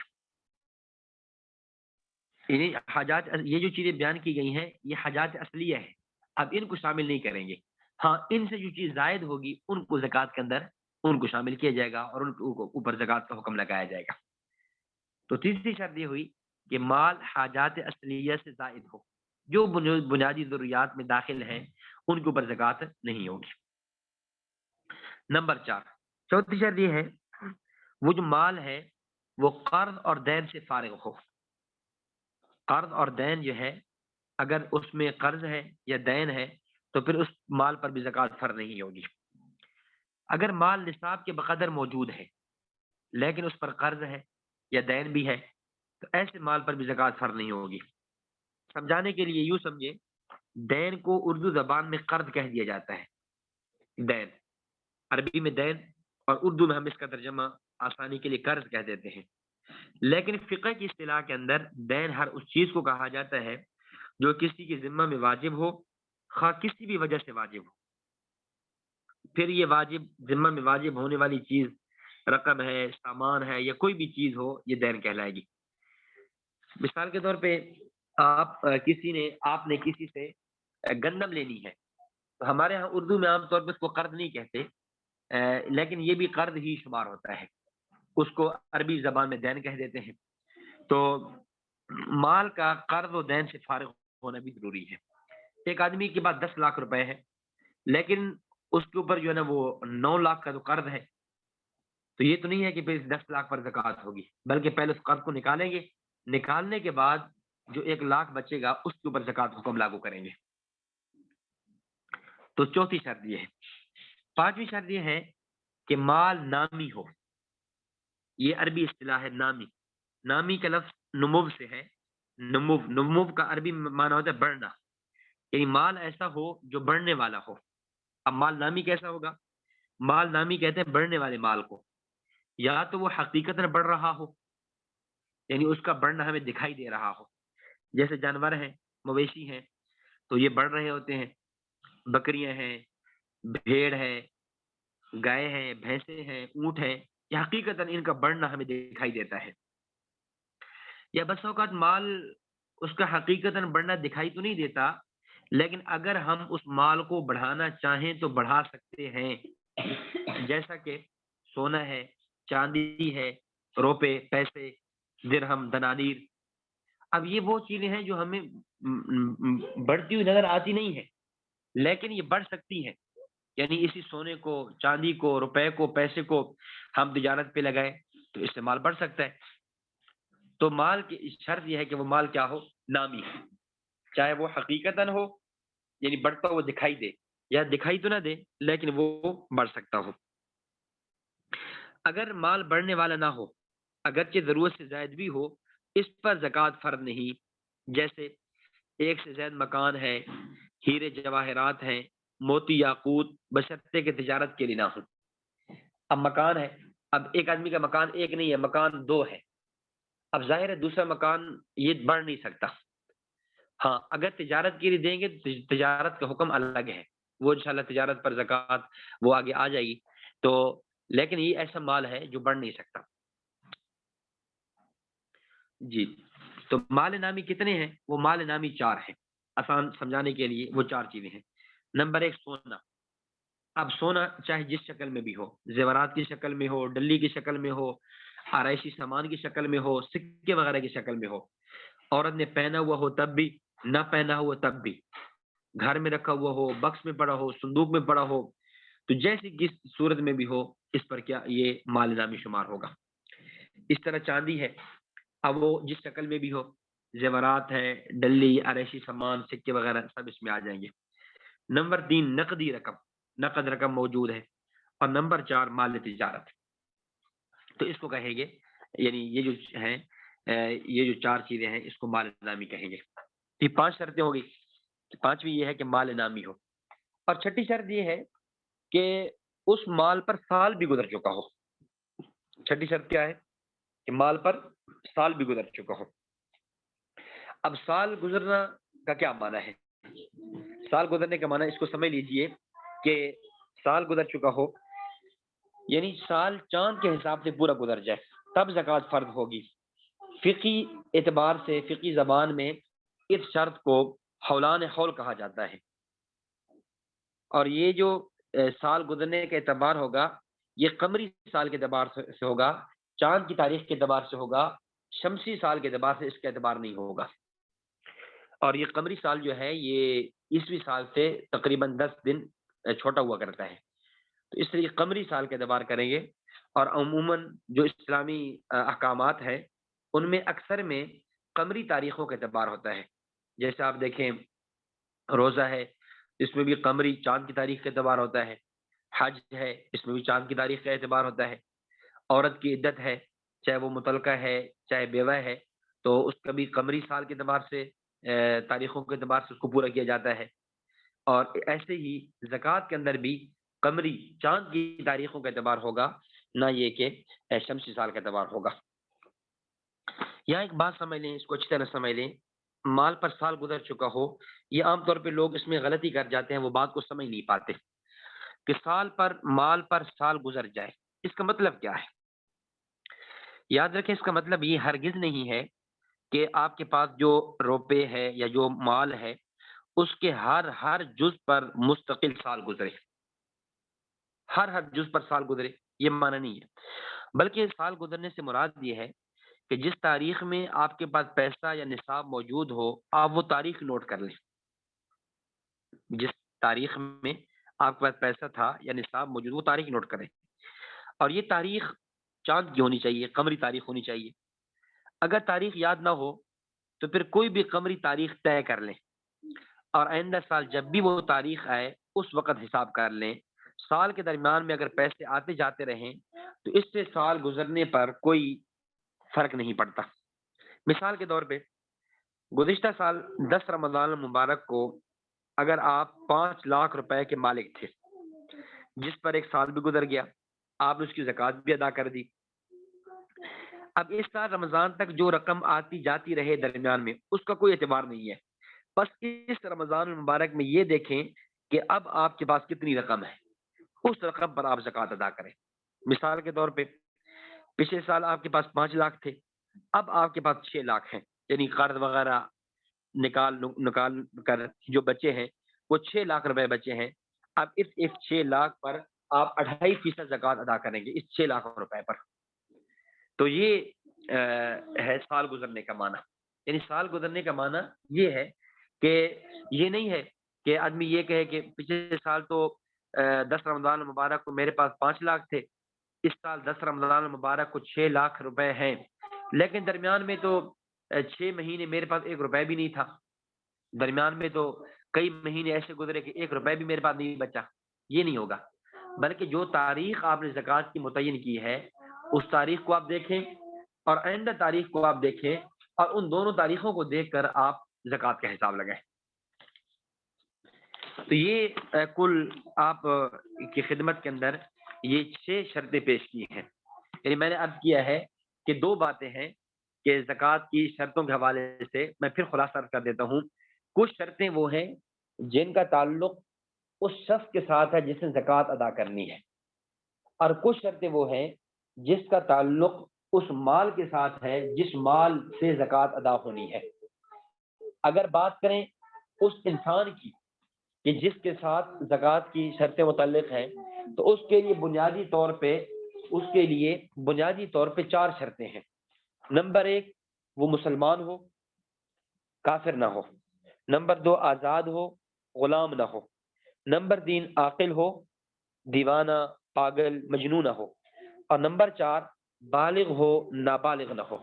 یعنی حاجات، یہ جو چیزیں بیان کی گئی ہیں یہ حاجات اصلیہ ہے، اب ان کو شامل نہیں کریں گے، ہاں ان سے جو چیز زائد ہوگی ان کو زکوٰۃ کے اندر ان کو شامل کیا جائے گا اور ان کے اوپر زکوٰۃ کا حکم لگایا جائے گا۔ تو تیسری شرط یہ ہوئی کہ مال حاجات اصلیہ سے زائد ہو، جو بنیادی ضروریات میں داخل ہیں ان کے اوپر زکوٰۃ نہیں ہوگی۔ نمبر چار، چوتھی شرط یہ ہے وہ جو مال ہے وہ قرض اور دین سے فارغ ہو۔ قرض اور دین جو ہے، اگر اس میں قرض ہے یا دین ہے تو پھر اس مال پر بھی زکوٰۃ فرض نہیں ہوگی۔ اگر مال نصاب کے بقدر موجود ہے لیکن اس پر قرض ہے یا دین بھی ہے تو ایسے مال پر بھی زکوٰۃ فرض نہیں ہوگی۔ سمجھانے کے لیے یوں سمجھے، دین کو اردو زبان میں قرض کہہ دیا جاتا ہے، دین عربی میں دین، اور اردو میں ہم اس کا ترجمہ آسانی کے لیے قرض کہہ دیتے ہیں، لیکن فقہ کی اصطلاح کے اندر دین ہر اس چیز کو کہا جاتا ہے جو کسی کے ذمہ میں واجب ہو، خواہ کسی بھی وجہ سے واجب ہو۔ پھر یہ واجب، ذمہ میں واجب ہونے والی چیز رقم ہے، سامان ہے، یا کوئی بھی چیز ہو، یہ دین کہلائے گی۔ مثال کے طور پہ آپ نے کسی سے گندم لینی ہے، تو ہمارے ہاں اردو میں عام طور پہ اس کو قرض نہیں کہتے، لیکن یہ بھی قرض ہی شمار ہوتا ہے، اس کو عربی زبان میں دین کہہ دیتے ہیں۔ تو مال کا قرض و دین سے فارغ ہونا بھی ضروری ہے۔ ایک آدمی کے پاس 10,00,000 روپے ہے لیکن اس کے اوپر جو ہے نا وہ 9,00,000 کا جو قرض ہے، تو یہ تو نہیں ہے کہ پھر 10,00,000 پر زکوٰۃ ہوگی، بلکہ پہلے اس قرض کو نکالیں گے، نکالنے کے بعد جو 1,00,000 بچے گا اس کے اوپر زکوٰۃ حکم لاگو کریں گے۔ تو چوتھی شرط یہ ہے۔ پانچویں شرط یہ ہے کہ مال نامی ہو، یہ عربی اصطلاح ہے نامی، نامی کا لفظ نمو سے ہے، نمو کا عربی معنی ہوتا ہے بڑھنا، یعنی مال ایسا ہو جو بڑھنے والا ہو۔ اب مال نامی کیسا ہوگا؟ مال نامی کہتے ہیں بڑھنے والے مال کو، یا تو وہ حقیقت بڑھ رہا ہو، یعنی اس کا بڑھنا ہمیں دکھائی دے رہا ہو، جیسے جانور ہیں، مویشی ہیں تو یہ بڑھ رہے ہوتے ہیں، بکریاں ہیں، بھیڑ ہے، گائے ہیں، بھینسیں ہیں، اونٹ ہیں، یہ حقیقت ان کا بڑھنا ہمیں دکھائی دیتا ہے۔ یا بس اوقات مال اس کا حقیقت بڑھنا دکھائی تو نہیں دیتا، لیکن اگر ہم اس مال کو بڑھانا چاہیں تو بڑھا سکتے ہیں، جیسا کہ سونا ہے، چاندی ہے، روپے، پیسے، درہم، دنانیر۔ اب یہ وہ چیزیں ہیں جو ہمیں بڑھتی ہوئی نظر آتی نہیں ہے، لیکن یہ بڑھ سکتی ہیں۔ یعنی اسی سونے کو، چاندی کو، روپے کو، پیسے کو ہم تجارت پہ لگائیں تو اس سے مال بڑھ سکتا ہے۔ تو مال کی شرط یہ ہے کہ وہ مال کیا ہو؟ نامی ہو، چاہے وہ حقیقتاً ہو، یعنی بڑھتا ہوا دکھائی دے، یا دکھائی تو نہ دے لیکن وہ بڑھ سکتا ہو۔ اگر مال بڑھنے والا نہ ہو، اگرچہ ضرورت سے زائد بھی ہو، اس پر زکوٰۃ فرض نہیں۔ جیسے ایک سے زائد مکان ہے، ہیرے جواہرات ہیں، موتی یاقوت، بشرطے کے تجارت کے لیے نہ ہو۔ اب مکان ہے، اب ایک آدمی کا مکان ایک نہیں ہے، مکان دو ہے۔ اب ظاہر ہے دوسرا مکان یہ بڑھ نہیں سکتا۔ ہاں اگر تجارت کے لیے دیں گے تو تجارت کا حکم الگ ہے، وہ انشاءاللہ تجارت پر زکوٰۃ وہ آگے آ جائے گی۔ تو لیکن یہ ایسا مال ہے جو بڑھ نہیں سکتا۔ جی، تو مال نامی کتنے ہیں؟ وہ مال نامی چار ہیں، آسان سمجھانے کے لیے وہ چار چیزیں ہیں۔ نمبر ایک سونا۔ اب سونا چاہے جس شکل میں بھی ہو، زیورات کی شکل میں ہو، ڈلی کی شکل میں ہو، آرائشی سامان کی شکل میں ہو، سکے وغیرہ کی شکل میں ہو، عورت نے پہنا ہوا ہو تب بھی، نہ پہنا ہوا تب بھی، گھر میں رکھا ہوا ہو، بکس میں پڑا ہو، صندوق میں پڑا ہو، تو جیسی کس صورت میں بھی ہو اس پر کیا یہ مال نامی شمار ہوگا۔ اس طرح چاندی ہے، اب وہ جس شکل میں بھی ہو، زیورات ہے، ڈلی، آرائشی سامان، سکے وغیرہ سب اس میں آ جائیں گے۔ نمبر تین نقدی رقم، نقد رقم موجود ہے۔ اور نمبر چار مال تجارت، تو اس کو کہیں گے، یعنی یہ جو ہیں یہ جو چار چیزیں ہیں اس کو مال نامی کہیں گے۔ یہ پانچ شرطیں ہوگی، پانچویں یہ ہے کہ مال نامی ہو، اور چھٹی شرط یہ ہے کہ اس مال پر سال بھی گزر چکا ہو۔ چھٹی شرط کیا ہے؟ کہ مال پر سال بھی گزر چکا ہو۔ اب سال گزرنا کا کیا معنی ہے؟ سال گزرنے کا معنی اس کو سمجھ لیجئے کہ سال گزر چکا ہو یعنی سال چاند کے حساب سے پورا گزر جائے تب زکوٰۃ فرض ہوگی۔ فقی اعتبار سے، فقی زبان میں اس شرط کو حولان حول کہا جاتا ہے، اور یہ جو سال گزرنے کا اعتبار ہوگا یہ قمری سال کے اعتبار سے ہوگا، چاند کی تاریخ کے اعتبار سے ہوگا، شمسی سال کے اعتبار سے اس کا اعتبار نہیں ہوگا۔ اور یہ قمری سال جو ہے یہ عیسوی سال سے تقریباً 10 دن چھوٹا ہوا کرتا ہے، تو اس لیے قمری سال کا اعتبار کریں گے۔ اور عموماً جو اسلامی احکامات ہیں ان میں اکثر میں قمری تاریخوں کا اعتبار ہوتا ہے۔ جیسے آپ دیکھیں روزہ ہے، اس میں بھی قمری چاند کی تاریخ کا اعتبار ہوتا ہے، حج ہے اس میں بھی چاند کی تاریخ کا اعتبار ہوتا ہے، عورت کی عدت ہے چاہے وہ مطلقہ ہے چاہے بیوہ ہے تو اس کا بھی قمری سال کے اعتبار سے تاریخوں کے اعتبار سے اس کو پورا کیا جاتا ہے۔ اور ایسے ہی زکوٰۃ کے اندر بھی قمری چاند کی تاریخوں کا اعتبار ہوگا، نہ یہ کہ شمسی سال کا اعتبار ہوگا۔ یہاں ایک بات سمجھ لیں، اس کو اچھی طرح سمجھ لیں، مال پر سال گزر چکا ہو، یہ عام طور پہ لوگ اس میں غلطی کر جاتے ہیں، وہ بات کو سمجھ نہیں پاتے کہ مال پر سال گزر جائے اس کا مطلب کیا ہے۔ یاد رکھیں اس کا مطلب یہ ہرگز نہیں ہے کہ آپ کے پاس جو روپے ہے یا جو مال ہے اس کے ہر جز پر مستقل سال گزرے، ہر جز پر سال گزرے، یہ معنی نہیں ہے، بلکہ سال گزرنے سے مراد یہ ہے کہ جس تاریخ میں آپ کے پاس پیسہ یا نصاب موجود ہو آپ وہ تاریخ نوٹ کر لیں۔ جس تاریخ میں آپ کے پاس پیسہ تھا یا نصاب موجود وہ تاریخ نوٹ کریں، اور یہ تاریخ چاند کی ہونی چاہیے، قمری تاریخ ہونی چاہیے۔ اگر تاریخ یاد نہ ہو تو پھر کوئی بھی قمری تاریخ طے کر لیں، اور آئندہ سال جب بھی وہ تاریخ آئے اس وقت حساب کر لیں۔ سال کے درمیان میں اگر پیسے آتے جاتے رہیں تو اس سے سال گزرنے پر کوئی فرق نہیں پڑتا۔ مثال کے طور پہ گزشتہ سال 10 رمضان المبارک کو اگر آپ 5 لاکھ روپے کے مالک تھے، جس پر ایک سال بھی گزر گیا، آپ نے اس کی زکوٰۃ بھی ادا کر دی۔ اب اس سال رمضان تک جو رقم آتی جاتی رہے درمیان میں اس کا کوئی اعتبار نہیں ہے، بس اس رمضان المبارک میں یہ دیکھیں کہ اب آپ کے پاس کتنی رقم ہے، اس رقم پر آپ زکوٰۃ ادا کریں۔ مثال کے طور پہ پچھلے سال آپ کے پاس 5 لاکھ تھے، اب آپ کے پاس 6 لاکھ ہیں، یعنی قرض وغیرہ نکال کر جو بچے ہیں وہ 6 لاکھ روپے بچے ہیں۔ اب اس 6 لاکھ پر آپ 2.5% زکوٰۃ ادا کریں گے اس 6 لاکھ روپے پر. تو یہ ہے سال گزرنے کا معنی. یعنی سال گزرنے کا معنی یہ ہے کہ یہ نہیں ہے کہ آدمی یہ کہے کہ پچھلے سال تو 10 رمضان المبارک کو میرے پاس 5 لاکھ تھے، اس سال 10 رمضان المبارک کو 6 لاکھ روپے ہیں، لیکن درمیان میں تو 6 مہینے میرے پاس 1 روپے بھی نہیں تھا، درمیان میں تو کئی مہینے ایسے گزرے کہ 1 روپے بھی میرے پاس نہیں بچا. یہ نہیں ہوگا، بلکہ جو تاریخ آپ نے زکوٰۃ کی متعین کی ہے اس تاریخ کو آپ دیکھیں اور آئندہ تاریخ کو آپ دیکھیں اور ان دونوں تاریخوں کو دیکھ کر آپ زکوٰۃ کا حساب لگائیں. تو یہ کل آپ کی خدمت کے اندر یہ 6 شرطیں پیش کی ہیں. یعنی میں نے عرض کیا ہے کہ 2 باتیں ہیں کہ زکوٰۃ کی شرطوں کے حوالے سے میں پھر خلاصہ کر دیتا ہوں. کچھ شرطیں وہ ہیں جن کا تعلق اس شخص کے ساتھ ہے جس نے زکوٰۃ ادا کرنی ہے، اور کچھ شرطیں وہ ہیں جس کا تعلق اس مال کے ساتھ ہے جس مال سے زکوٰۃ ادا ہونی ہے. اگر بات کریں اس انسان کی کہ جس کے ساتھ زکوٰۃ کی شرطیں متعلق ہیں تو اس کے لیے بنیادی طور پہ 4 شرطیں ہیں. نمبر 1 وہ مسلمان ہو، کافر نہ ہو. نمبر 2 آزاد ہو، غلام نہ ہو. نمبر 3 عاقل ہو، دیوانہ، پاگل، مجنون نہ ہو. اور نمبر 4 بالغ ہو، نابالغ نہ ہو.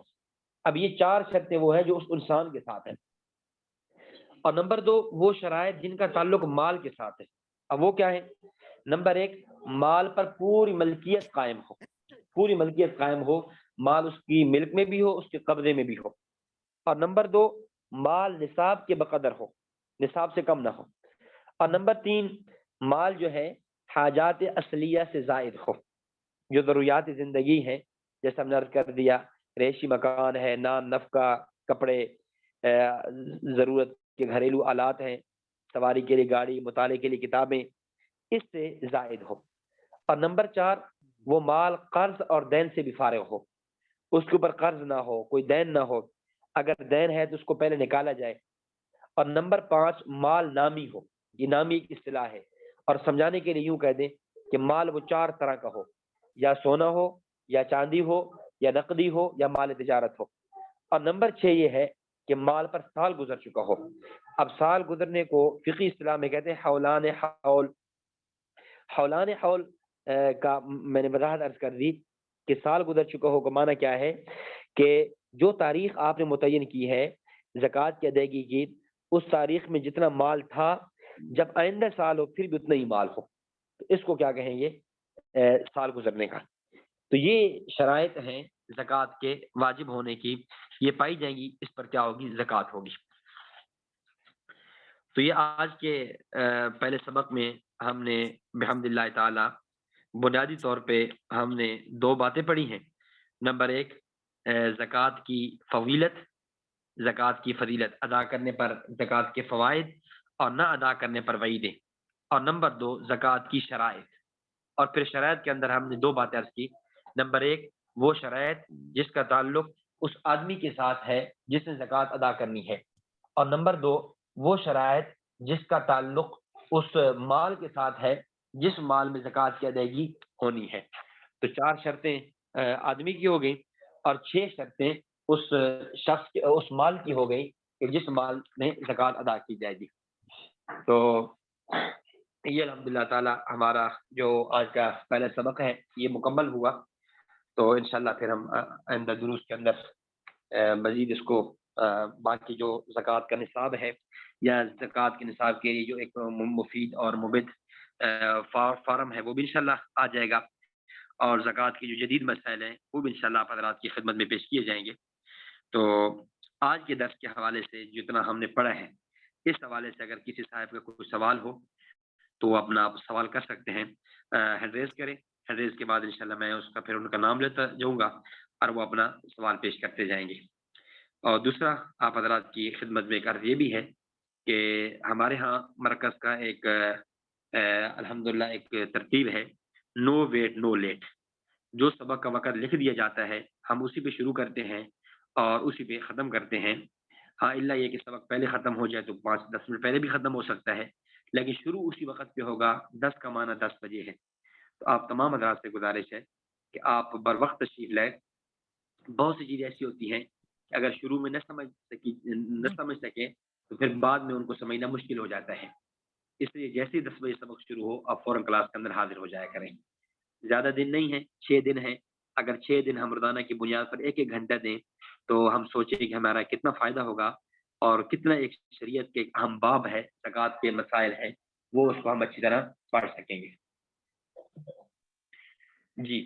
اب یہ 4 شرطیں وہ ہیں جو اس انسان کے ساتھ ہیں. اور نمبر 2 وہ شرائط جن کا تعلق مال کے ساتھ ہے. اب وہ کیا ہے؟ نمبر 1 مال پر پوری ملکیت قائم ہو، مال اس کی ملک میں بھی ہو، اس کے قبضے میں بھی ہو. اور نمبر 2 مال نصاب کے بقدر ہو، نصاب سے کم نہ ہو. اور نمبر 3 مال جو ہے حاجات اصلیہ سے زائد ہو، جو ضروریات زندگی ہیں جیسا ہم نے عرض کر دیا، رہائشی مکان ہے، نان نفقہ، کپڑے، ضرورت کے گھریلو آلات ہیں، سواری کے لیے گاڑی، مطالعے کے لیے کتابیں، اس سے زائد ہو. اور نمبر 4 وہ مال قرض اور دین سے بھی فارغ ہو، اس کے اوپر قرض نہ ہو، کوئی دین نہ ہو، اگر دین ہے تو اس کو پہلے نکالا جائے. اور نمبر 5 مال نامی ہو. یہ نامی ایک اصطلاح ہے، اور سمجھانے کے لیے یوں کہہ دیں کہ مال وہ 4 طرح کا ہو، یا سونا ہو، یا چاندی ہو، یا نقدی ہو، یا مال تجارت ہو. اور نمبر 6 یہ ہے کہ مال پر سال گزر چکا ہو. اب سال گزرنے کو فقہی اصطلاح میں کہتے ہیں حولان حول. حولان حول کا میں نے وضاحت عرض کر دی کہ سال گزر چکا ہو کا معنی کیا ہے کہ جو تاریخ آپ نے متعین کی ہے زکوٰۃ کی ادائیگی کی، اس تاریخ میں جتنا مال تھا جب آئندہ سال ہو پھر بھی اتنا ہی مال ہو، تو اس کو کیا کہیں گے؟ سال گزرنے کا. تو یہ شرائط ہیں زکوٰۃ کے واجب ہونے کی، یہ پائی جائیں گی، اس پر کیا ہوگی؟ زکوٰۃ ہوگی. تو یہ آج کے پہلے سبق میں ہم نے بحمد اللہ تعالی بنیادی طور پہ ہم نے 2 باتیں پڑھی ہیں. نمبر 1 زکوٰۃ کی فضیلت، زکوٰۃ کی فضیلت، ادا کرنے پر زکوٰۃ کے فوائد اور نہ ادا کرنے پر وعیدیں. اور نمبر 2 زکوٰۃ کی شرائط، اور پھر شرائط کے اندر ہم نے 2 باتیں عرض کی. نمبر 1 وہ شرائط جس کا تعلق اس آدمی کے ساتھ ہے جس نے زکوٰۃ ادا کرنی ہے. اور نمبر 2 وہ شرائط جس کا تعلق اس مال کے ساتھ ہے جس مال میں زکوٰۃ کی ادائیگی ہونی ہے. تو 4 شرطیں آدمی کی ہو گئی اور 6 شرطیں اس شخص کے، اس مال کی ہو گئی کہ جس مال میں زکوٰۃ ادا کی جائے گی. تو یہ الحمدللہ تعالی ہمارا جو آج کا پہلا سبق ہے یہ مکمل ہوا. تو انشاءاللہ پھر ہم آئندہ دروس کے اندر مزید اس کو باقی جو زکوٰۃ کا نصاب ہے یا زکوٰۃ کے نصاب کے لیے جو ایک مفید اور مبید فارم ہے وہ بھی انشاءاللہ آ جائے گا، اور زکوٰۃ کی جو جدید مسائل ہیں وہ بھی انشاءاللہ آپ حضرات کی خدمت میں پیش کیے جائیں گے. تو آج کے درس کے حوالے سے جتنا ہم نے پڑھا ہے اس حوالے سے اگر کسی صاحب کا کوئی سوال ہو تو وہ اپنا آپ سوال کر سکتے ہیں، ہینڈ ریز کریں. ہینڈ ریز کے بعد انشاءاللہ میں اس کا پھر ان کا نام لیتا جاؤں گا اور وہ اپنا سوال پیش کرتے جائیں گے. اور دوسرا آپ حضرات کی خدمت میں ایک عرض یہ بھی ہے کہ ہمارے ہاں مرکز کا ایک الحمدللہ ایک ترتیب ہے، نو ویٹ نو لیٹ. جو سبق کا وقت لکھ دیا جاتا ہے ہم اسی پہ شروع کرتے ہیں اور اسی پہ ختم کرتے ہیں. ہاں اللہ یہ کہ سبق پہلے ختم ہو جائے تو 5-10 منٹ پہلے بھی ختم ہو سکتا ہے، لیکن شروع اسی وقت پہ ہوگا. 10 کا معنی 10 بجے ہے، تو آپ تمام حضرات سے گزارش ہے کہ آپ بر وقت تشریف لائیں. بہت سی چیزیں ایسی ہوتی ہیں کہ اگر شروع میں نہ سمجھ سکیں تو پھر بعد میں ان کو سمجھنا مشکل ہو جاتا ہے. اس لیے جیسے ہی 10 بجے سبق شروع ہو آپ فوراً کلاس کے اندر حاضر ہو جایا کریں. زیادہ دن نہیں ہے، 6 دن ہیں. اگر 6 دن ہم روزانہ کی بنیاد پر ایک ایک گھنٹہ دیں تو ہم سوچیں کہ ہمارا کتنا فائدہ ہوگا اور کتنا ایک شریعت کے ایک اہم باب ہے، زکوٰۃ کے مسائل ہیں، وہ اس کو ہم اچھی طرح پڑھ سکیں گے. جی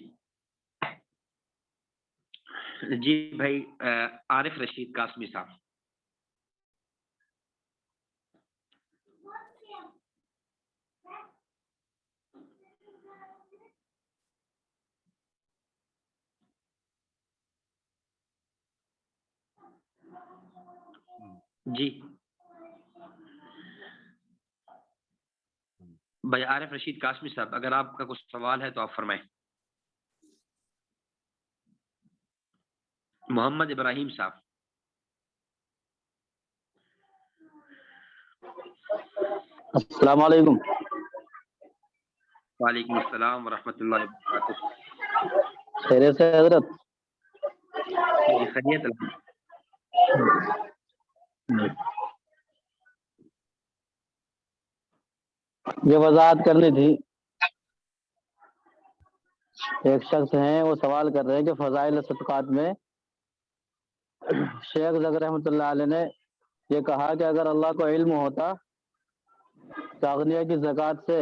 جی بھائی عارف رشید قاسمی صاحب. جی بھائی عارف رشید قاسمی صاحب، اگر آپ کا کچھ سوال ہے تو آپ فرمائیں. محمد ابراہیم صاحب. السلام علیکم. وعلیکم السلام ورحمۃ اللہ وبرکاتہ. خیریت سے حضرت؟ جی خیریت الحمد. یہ وضاحت کرنی تھی. ایک شخص ہیں وہ سوال کر رہے ہیں کہ فضائل صدقات میں شیخ ذکر رحمۃ اللہ علیہ نے یہ کہا کہ اگر اللہ کو علم ہوتا تو اغنیا کی زکوٰۃ سے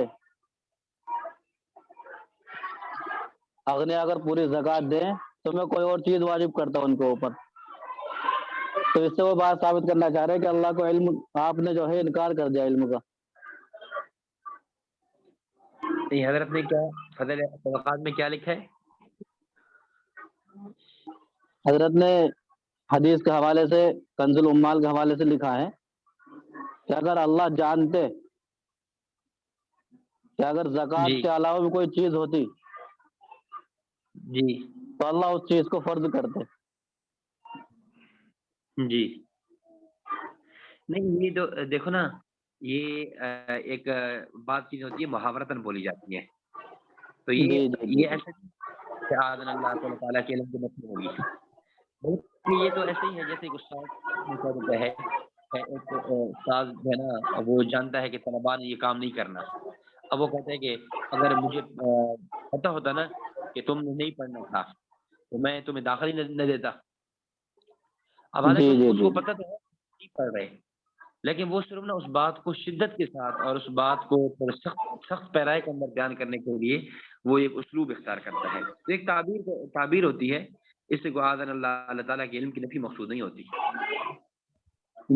اغنیا اگر پوری زکوٰۃ دیں تو میں کوئی اور چیز واجب کرتا ان کے اوپر. تو اس سے وہ بات ثابت کرنا چاہ رہے ہیں کہ اللہ کو علم، آپ نے جو ہے انکار کر دیا علم کا. نہیں، حضرت نے کیا فضل صدقات میں کیا لکھا ہے؟ حضرت نے حدیث کے حوالے سے، کنز العمال کے حوالے سے لکھا ہے کہ اگر اللہ جانتے کہ اگر زکوٰۃ جی کے علاوہ بھی کوئی چیز ہوتی جی تو اللہ اس چیز کو فرض کرتے. جی نہیں، یہ تو دیکھو نا، یہ ایک بات چیز ہوتی ہے، محاورتاً بولی جاتی ہے. تو جی جی جی یہ ایسا کہ آذن اللہ تعالیٰ کے علم کی نفی ہوگی. بلکہ یہ تو ایسے ہی ہے جیسے ایک استاد کہہ دیتا ہے، ایک استاد جو ہے نا وہ جانتا ہے کہ طلباء نے یہ کام نہیں کرنا. اب وہ کہتا ہے کہ اگر مجھے پتہ ہوتا نا کہ تم نے نہیں پڑھنا تھا تو میں تمہیں داخل ہی نہ دیتا. اب جی حالانکہ جی اس جی کو پتہ تو ہے نہیں پڑھ رہے، لیکن وہ صرف نا اس بات کو شدت کے ساتھ اور اس بات کو سخت پیرائی کے اندر بیان کرنے کے لیے وہ ایک اسلوب اختیار کرتا ہے. تو ایک تعبیر ہوتی ہے، اس سے آذن اللہ تعالیٰ کے علم کی نفی مقصود نہیں ہوتی.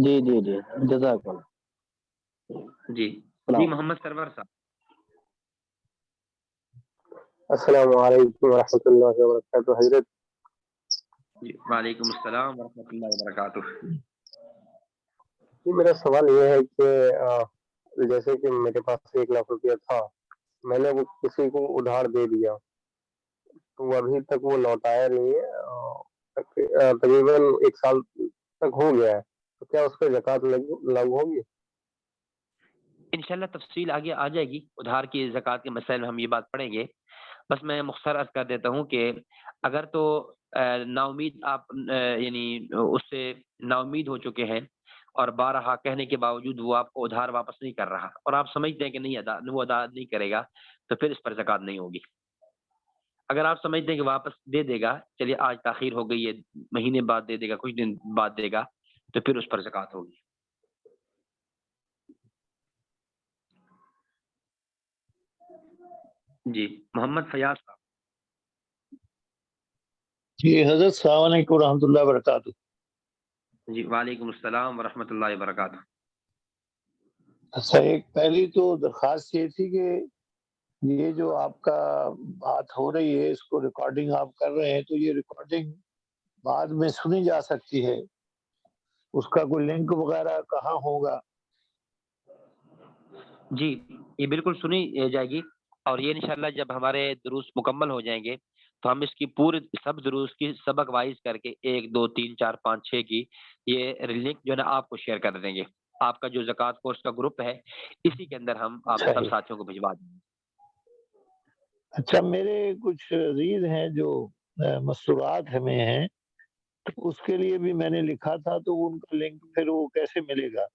جی جی جی جزاک اللہ. جی جی محمد سرور صاحب. السلام علیکم ورحمۃ اللہ وبرکاتہ حضرت. جی وعلیکم السلام ورحمۃ اللہ وبرکاتہ. جی میرا سوال یہ ہے کہ جیسے کہ میرے پاس 1,00,000 روپیہ تھا، میں نے وہ کسی کو ادھار دے دیا تو وہ ابھی تک وہ لوٹایا نہیں ہے، تقریباً 1 سال تک ہو گیا ہے، تو کیا اس پہ زکوٰۃ لاگو ہوگی؟ انشاءاللہ تفصیل آگے آ جائے گی، ادھار کی زکوٰۃ کے مسائل میں ہم یہ بات پڑھیں گے. بس میں مختصر عرض کر دیتا ہوں کہ اگر تو نا امید آپ یعنی اس سے نا امید ہو چکے ہیں اور بارہا کہنے کے باوجود وہ آپ کو ادھار واپس نہیں کر رہا اور آپ سمجھتے ہیں کہ وہ ادا نہیں کرے گا تو پھر اس پر زکوٰۃ نہیں ہوگی. اگر آپ سمجھتے ہیں کہ واپس دے دے گا، چلیے آج تاخیر ہو گئی ہے، مہینے بعد دے دے گا، کچھ دن بعد دے گا، تو پھر اس پر زکوٰۃ ہوگی. جی محمد فیاض صاحب. جی حضرت السلام علیکم ورحمۃ اللہ وبرکاتہ. جی وعلیکم السلام ورحمۃ اللہ وبرکاتہ. اچھا، ایک پہلی تو درخواست یہ تھی کہ یہ جو آپ کا بات ہو رہی ہے اس کو ریکارڈنگ آپ کر رہے ہیں تو یہ ریکارڈنگ بعد میں سنی جا سکتی ہے، اس کا کوئی لنک وغیرہ کہاں ہوگا؟ جی یہ بالکل سنی جائے گی، اور یہ انشاءاللہ جب ہمارے دروس مکمل ہو جائیں گے تو ہم اس کی پوری سب دروس کی سبق وائز کر کے 1 2 3 4 5 6 کی یہ لنک جو ہے نا آپ کو شیئر کر دیں گے. آپ کا جو زکوٰۃ کورس کا گروپ ہے اسی کے اندر ہم آپ سب ساتھیوں کو بھجوا دیں گے. اچھا میرے کچھ عزیز ہیں جو مستورات ہمیں ہیں، تو اس کے لیے بھی میں نے لکھا تھا، تو ان کا لنک پھر وہ کیسے ملے گا؟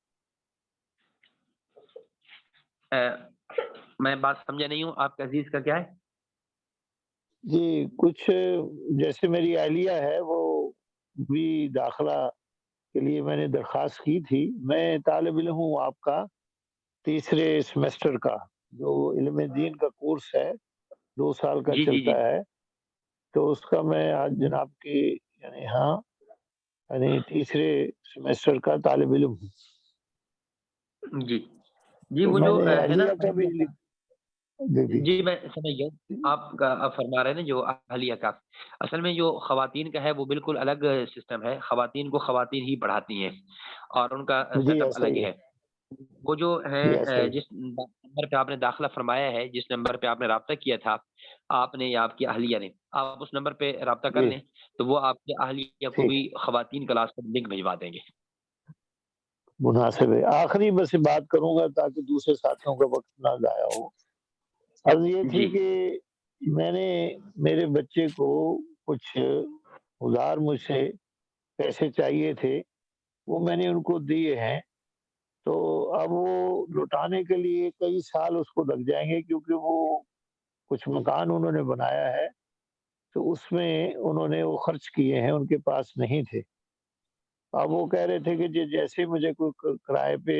میں بات سمجھا نہیں ہوں، آپ کے عزیز کا کیا ہے؟ جی کچھ جیسے میری اہلیہ ہے، وہ بھی داخلہ کے لیے میں نے درخواست کی تھی. میں طالب علم ہوں آپ کا تیسرے سیمسٹر کا، جو علم دین کا کورس ہے 2 سال کا جی جی چلتا جی ہے. تو اس کا میں آج جناب کی یعنی یعنی تیسرے سیمسٹر کا طالب علم ہوں. جی جی، تو وہ میں جو نے ہے نا، اہلیہ کا بھی جی جی میں سمجھ گیا آپ کا. آپ فرما رہے ہیں نا جو اہلیہ کا، اصل میں جو خواتین کا ہے وہ بالکل الگ سسٹم ہے. خواتین کو خواتین ہی پڑھاتی ہیں اور ان کا جی سیٹ اپ ایسا الگ ہی ہے. وہ جو جی ایسا ہے ہی جس نمبر پہ آپ نے داخلہ فرمایا ہے، جس نمبر پہ آپ نے رابطہ کیا تھا، آپ نے یا آپ کی اہلیہ نے، آپ اس نمبر پہ رابطہ کر جی لیں تو وہ آپ کی اہلیہ کو ٹھیک بھی خواتین کلاس کا لنک بھجوا دیں گے. مناسب ہے. آخری بس بات کروں گا تاکہ دوسرے ساتھیوں کا وقت نہ ضائع ہو. عرض یہ جی تھی کہ میں نے میرے بچے کو کچھ ادھار مجھ سے پیسے چاہیے تھے، وہ میں نے ان کو دیے ہیں. تو اب وہ لوٹانے کے لیے کئی سال اس کو لگ جائیں گے، کیونکہ وہ کچھ مکان انہوں نے بنایا ہے، تو اس میں انہوں نے وہ خرچ کیے ہیں، ان کے پاس نہیں تھے. اب وہ کہہ رہے تھے کہ جیسے مجھے کوئی کرائے پہ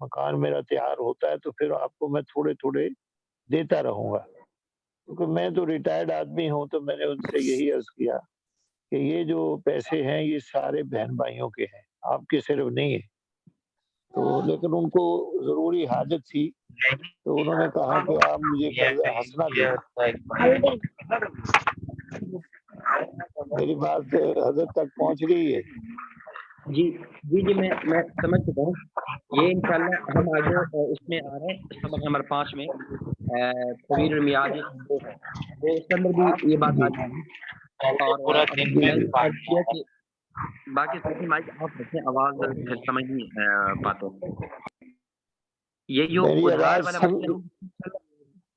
مکان میرا تیار ہوتا ہے تو پھر آپ کو میں تھوڑے تھوڑے دیتا رہوں گا. کیونکہ میں تو ریٹائرڈ آدمی ہوں، تو میں نے ان سے یہی عرض کیا کہ یہ جو پیسے ہیں یہ سارے بہن بھائیوں کے ہیں، آپ کے صرف نہیں ہے. تو لیکن ان کو ضروری حاجت تھی، تو انہوں نے کہا کہ آپ مجھے قرضہ حسنہ دیں. میری بات حضرت تک پہنچ گئی ہے؟ جی جی جی میں سمجھ چکا ہوں. یہ انشاءاللہ ہم آگے اس میں آ رہے ہیں سبق نمبر 5 میں طویل المیعاد وہ ہے، وہ اس کے اندر بھی یہ بات آ جائے گی. اور اب میں نے عرض کیا کہ باقی ساتھی مائک آف رکھیں، آواز پھر سمجھ نہیں پاتے. یہ جو میری ادھار آواز والا سب مسئلہ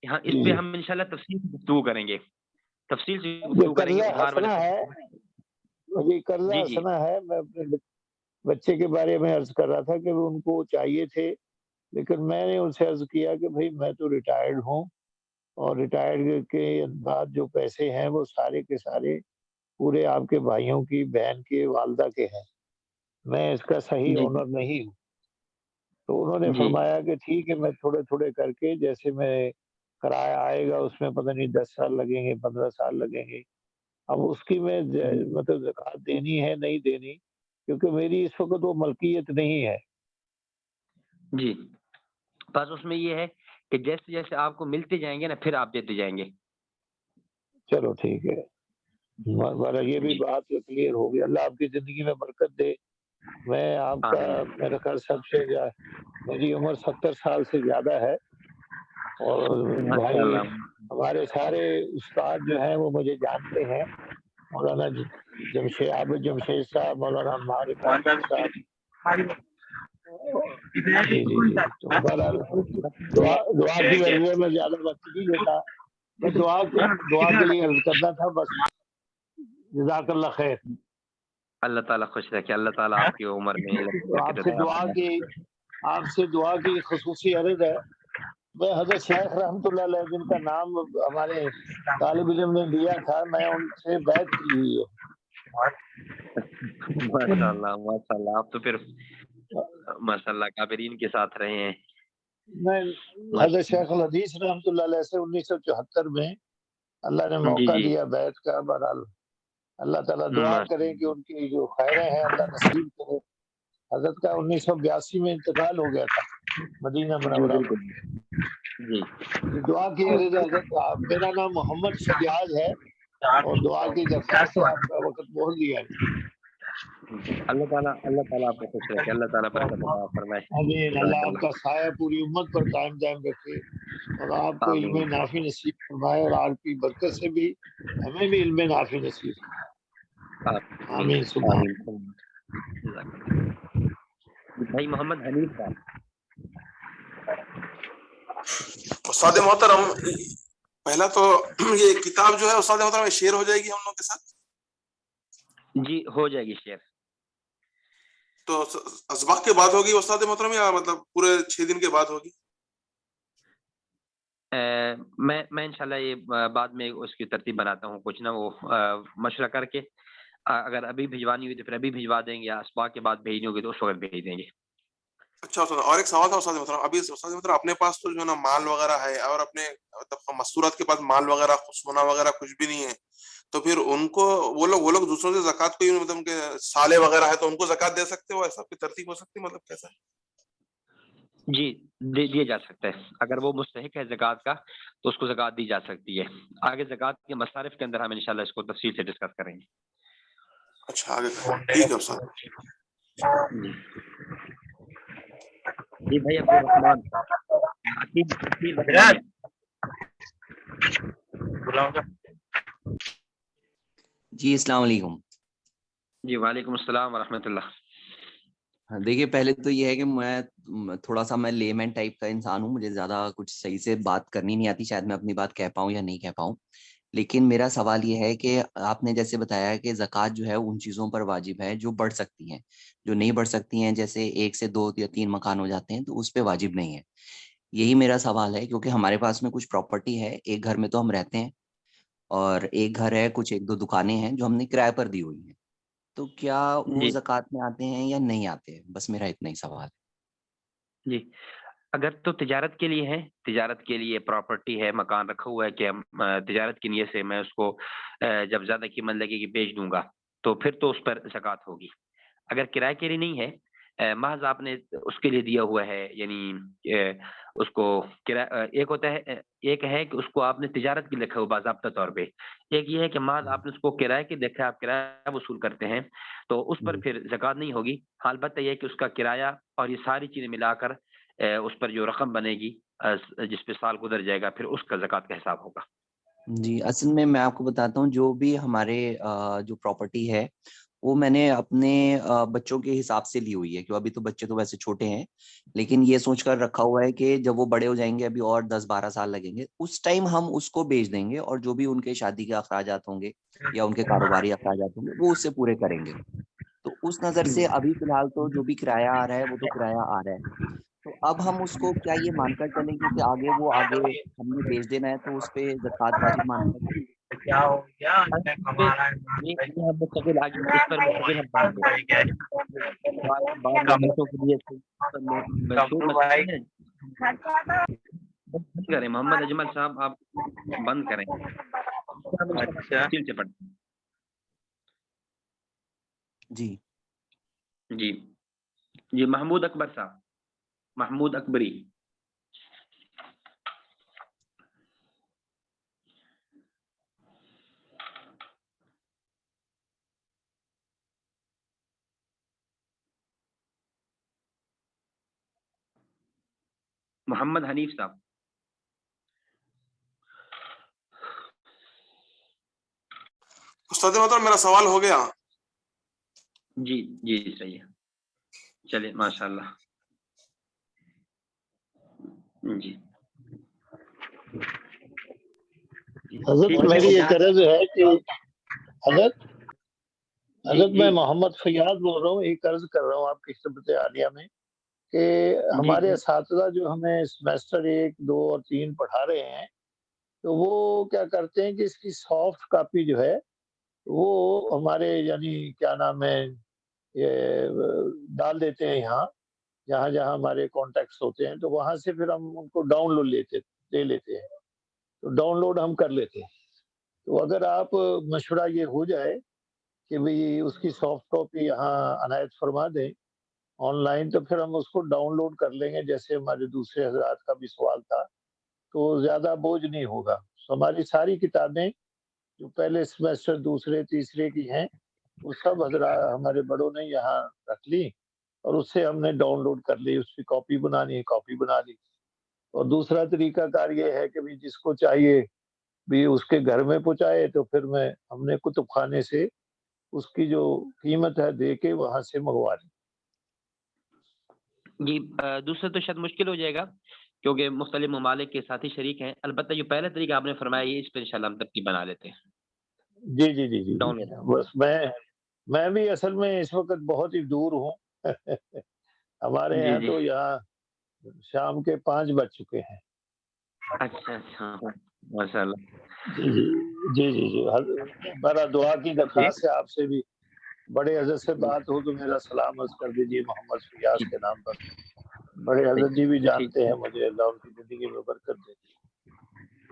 ہے، ہاں اس پہ جی ہم انشاءاللہ تفصیل سے گفتگو کریں گے، تفصیل سے یہ گفتگو کریں گے قرضہ ادھار والے حسنہ ہے، یہ قرضہ جی جی حسنہ ہے. میں اپنے بچے کے بارے میں عرض کر رہا تھا کہ وہ ان کو چاہیے تھے، لیکن میں نے ان سے عرض کیا کہ بھائی میں تو ریٹائرڈ ہوں، اور ریٹائرڈ کے بعد جو پیسے ہیں وہ سارے کے سارے پورے آپ کے بھائیوں کی، بہن کے، والدہ کے ہیں، میں اس کا صحیح جی اونر نہیں ہوں. تو انہوں نے جی فرمایا کہ ٹھیک ہے، میں تھوڑے تھوڑے کر کے، جیسے میں کرایہ آئے گا اس میں پتہ نہیں 10 سال لگیں گے، 15 سال لگیں گے. اب اس کی میں مطلب زکوٰۃ دینی ہے نہیں دینی، کیونکہ میری اس وقت وہ ملکیت نہیں ہے. جی بس اس میں یہ ہے کہ جیسے جیسے آپ کو ملتے جائیں گے نا پھر آپ دیتے جائیں گے. چلو ٹھیک ہے، ہمارا یہ بھی جی بات کلیئر ہو گئی. اللہ آپ کی زندگی میں برکت دے. میں آپ کا آمین میرا خیال میری عمر 70 سال سے زیادہ ہے، اور ماشاء بھائی اللہ. ہمارے سارے استاد جو ہیں وہ مجھے جانتے ہیں. مولانا جمشید عابد جمشید صاحب، مولانا مارک احمد صاحب. جی جی جی. تو بہرحال دعا کی غرض ہے، میں زیادہ وقت نہیں لیتا. میں دعا کے لیے عرض کرنا تھا بس. جزاک اللہ خیر. اللہ تعالیٰ خوش رکھے، اللہ تعالیٰ آپ کی عمر میں تو برکت عطا فرمائے. آپ سے دعا کی خصوصی عرض ہے. میں حضرت شیخ رحمۃ اللہ علیہ جن کا نام ہمارے طالب علم نے لیا تھا، میں ان سے بیعت کی ہوئی ہے. ماشاء اللہ آپ تو پھر ماشاء اللہ کابرین کے ساتھ رہے ہیں. میں حضرت شیخ الحدیث رحمۃ اللہ علیہ سے 1974 میں اللہ نے جی موقع جی دیا بیعت کا. بہرحال اللہ تعالیٰ دعا کرے کہ ان کی جو خیریں ہیں اللہ نصیب کرے. حضرت کا 1982 میں انتقال ہو گیا تھا مدینہ جی منورہ بالکل جی. میں. دعا کی عرض ہے حضرت. میرا نام محمد سجاد ہے، اور دعا کی درخواست ہے، آپ کا وقت بہت لیا ہے. اللہ تعالیٰ آپ کو خوش رکھے، اللہ تعالیٰ برکت عطا فرمائے. آمین. اللہ جزاک آپ کا سایہ پوری امت پر قائم دائم رکھے، اور آپ کو علم آمین نافع نصیب فرمائے، اور آپ کی برکت سے بھی ہمیں بھی علم نافع نصیب فرمائے. آمین. سبحان. آمین. جزاک اللہ. بھائی محمد حنیف صاحب. استاد محترم پہلا تو یہ کتاب جو ہے استاد محترم شیئر ہو جائے گی ہم لوگ کے ساتھ؟ جی ہو جائے گی شیئر. تو اسباق کے بعد ہوگی استاد محترم یا مطلب پورے 6 دن کے بعد ہوگی؟ میں انشاءاللہ یہ بعد میں اس کی ترتیب بناتا ہوں کچھ نہ وہ مشورہ کر کے. اگر ابھی بھجوانی ہوئی تو پھر ابھی بھجوا دیں گے, یا اسباق کے بعد بھیجنی ہوگی تو اس وقت بھیج دیں گے. اچھا استاد, اور ایک سوال تھا استاد محترم. ابھی استاد محترم اپنے پاس تو جو ہے نا مال وغیرہ ہے, اور اپنے مطلب مستورات کے پاس مال وغیرہ سونا وغیرہ کچھ بھی نہیں ہے, تو پھر ان کو وہ لوگ دوسروں سے زکوٰۃ کوئی مطلب کہ سالے وغیرہ ہے تو ان کو زکوٰۃ دے سکتے ہو, ایسا کوئی ترتیب ہو سکتی, مطلب کیسا ہے؟ جی دیا جا سکتا ہے. اگر وہ مستحق ہے زکوٰۃ کا تو اس کو زکوٰۃ دی جا سکتی ہے. آگے زکوٰۃ کے مصارف کے اندر ہم انشاءاللہ اس کو تفصیل سے ڈسکس کریں گے. اچھا آگے ٹھیک ہے استاد. جی بھائی عبد الرحمان جی السلام علیکم. جی وعلیکم السلام ورحمۃ اللہ. دیکھیے پہلے تو یہ ہے کہ میں تھوڑا سا میں لیمن ٹائپ کا انسان ہوں, مجھے زیادہ کچھ صحیح سے بات کرنی نہیں آتی, شاید میں اپنی بات کہہ پاؤں یا نہیں کہہ پاؤں. لیکن میرا سوال یہ ہے کہ آپ نے جیسے بتایا کہ زکوٰۃ جو ہے ان چیزوں پر واجب ہے جو بڑھ سکتی ہیں, جو نہیں بڑھ سکتی ہیں جیسے 1 سے 2 یا 3 مکان ہو جاتے ہیں تو اس پہ واجب نہیں ہے. یہی میرا سوال ہے, کیونکہ ہمارے پاس میں کچھ پراپرٹی ہے, ایک گھر میں تو ہم رہتے ہیں اور ایک گھر ہے, کچھ 1-2 دکانیں ہیں جو ہم نے کرائے پر دی ہوئی ہیں, تو کیا وہ جی زکوٰۃ میں آتے ہیں یا نہیں آتے؟ بس میرا اتنا ہی سوال ہے. جی اگر تو تجارت کے لیے ہے, تجارت کے لیے پراپرٹی ہے, مکان رکھا ہوا ہے کہ تجارت کی نیت سے میں اس کو جب زیادہ قیمت لگے گی بیچ دوں گا, تو پھر تو اس پر زکوٰۃ ہوگی. اگر کرائے کے لیے نہیں ہے, محض آپ نے اس کے لیے دیا ہوا ہے, یعنی اس کو ایک ہوتا ہے, ایک ہے کہ اس کو آپ نے تجارت کے لکھا ہوا باضابطہ طور پہ, ایک یہ ہے کہ محض آپ نے اس کو کرائے کے دیکھا, آپ کرایہ وصول کرتے ہیں, تو اس پر پھر زکوٰۃ نہیں ہوگی. البتہ یہ کہ اس کا کرایہ اور یہ ساری چیزیں ملا کر اس پر جو رقم بنے گی جس پہ سال گزر جائے گا, پھر اس کا زکوٰۃ کا حساب ہوگا. جی اصل میں آپ کو بتاتا ہوں, جو بھی ہمارے جو پراپرٹی ہے وہ میں نے اپنے بچوں کے حساب سے لی ہوئی ہے, کہ ابھی تو بچے تو ویسے چھوٹے ہیں, لیکن یہ سوچ کر رکھا ہوا ہے کہ جب وہ بڑے ہو جائیں گے, ابھی اور 10-12 سال لگیں گے, اس ٹائم ہم اس کو بیچ دیں گے, اور جو بھی ان کے شادی کے اخراجات ہوں گے یا ان کے کاروباری اخراجات ہوں گے وہ اس سے پورے کریں گے. تو اس نظر سے ابھی فی الحال تو جو بھی کرایہ آ رہا ہے وہ تو کرایہ آ رہا ہے. تو اب ہم اس کو کیا یہ مان کر چلیں گے کہ آگے ہم نے بیچ دینا ہے تو اس پہ زکوٰۃ واجب مان کر چلیں؟ یہ ہم مستقل آگے اس پر مستقل ہم بات کریں. بعد میں بچوں کے لیے مشہور مسئلہ ہے. بند کریں محمد اجمل صاحب, آپ بند کریں. تفصیل سے پڑھیں. جی جی جی محمود اکبر صاحب, محمود اکبری. محمد حنیف صاحب. استاد محترم میرا سوال ہو گیا. جی جی جی صحیح ہے, چلیے ماشاء اللہ. جی حضرت میری ایک عرض ہے کہ حضرت میں محمد فیاض بول رہا ہوں, ایک عرض کر رہا ہوں آپ کی خدمت عالیہ میں کہ ہمارے اساتذہ جو ہمیں سیمیسٹر 1, 2 اور 3 پڑھا رہے ہیں, تو وہ کیا کرتے ہیں کہ اس کی سافٹ کاپی جو ہے وہ ہمارے یعنی کیا نام ہے یہ ڈال دیتے ہیں یہاں جہاں جہاں ہمارے کانٹیکٹس ہوتے ہیں, تو وہاں سے پھر ہم ان کو ڈاؤن لوڈ لے لیتے ہیں, تو ڈاؤن لوڈ ہم کر لیتے ہیں. تو اگر آپ مشورہ یہ ہو جائے کہ بھئی اس کی سافٹ کاپی یہاں عنایت فرما دیں آن لائن, تو پھر ہم اس کو ڈاؤن لوڈ کر لیں گے, جیسے ہمارے دوسرے حضرات کا بھی سوال تھا, تو زیادہ بوجھ نہیں ہوگا. ہماری ساری کتابیں جو پہلے سیمیسٹر 2, 3 کی ہیں وہ سب حضرات ہمارے بڑوں نے یہاں رکھ لی, اور اس سے ہم نے ڈاؤن لوڈ کر لی, اس کی کاپی بنانی ہے کاپی بنا لی. اور دوسرا طریقہ کار یہ ہے کہ بھی جس کو چاہیے بھی اس کے گھر میں پہنچائے, تو پھر ہم نے کتب خانے سے اس کی جو قیمت ہے دے کے وہاں سے منگوا لی. جی دوسرا تو شاید مشکل ہو جائے گا, کیونکہ مختلف ممالک کے ساتھی شریک ہیں. البتہ جو پہلا طریقہ آپ نے فرمایا یہ اس پہ انشاءاللہ ہم ترتیب بنا لیتے ہیں. جی جی جی جی ڈاؤن بس میں بھی اصل میں اس وقت بہت ہی دور ہوں ہمارے جی یہاں جی. تو یہاں شام کے 5 بج چکے ہیں. اچھا اچھا ماشاء اللہ. جی جی جی جی جی میرا دعا کی درخواست ہے آپ سے بھی بڑے عزت سے بات ہو تو میرا سلام عرض کر دیجیے محمد فیاض کے نام پر. بڑے حضرت جی بھی ٹھیک. جانتے ہیں مجھے، اللہ ان کی زندگی میں برکت دے.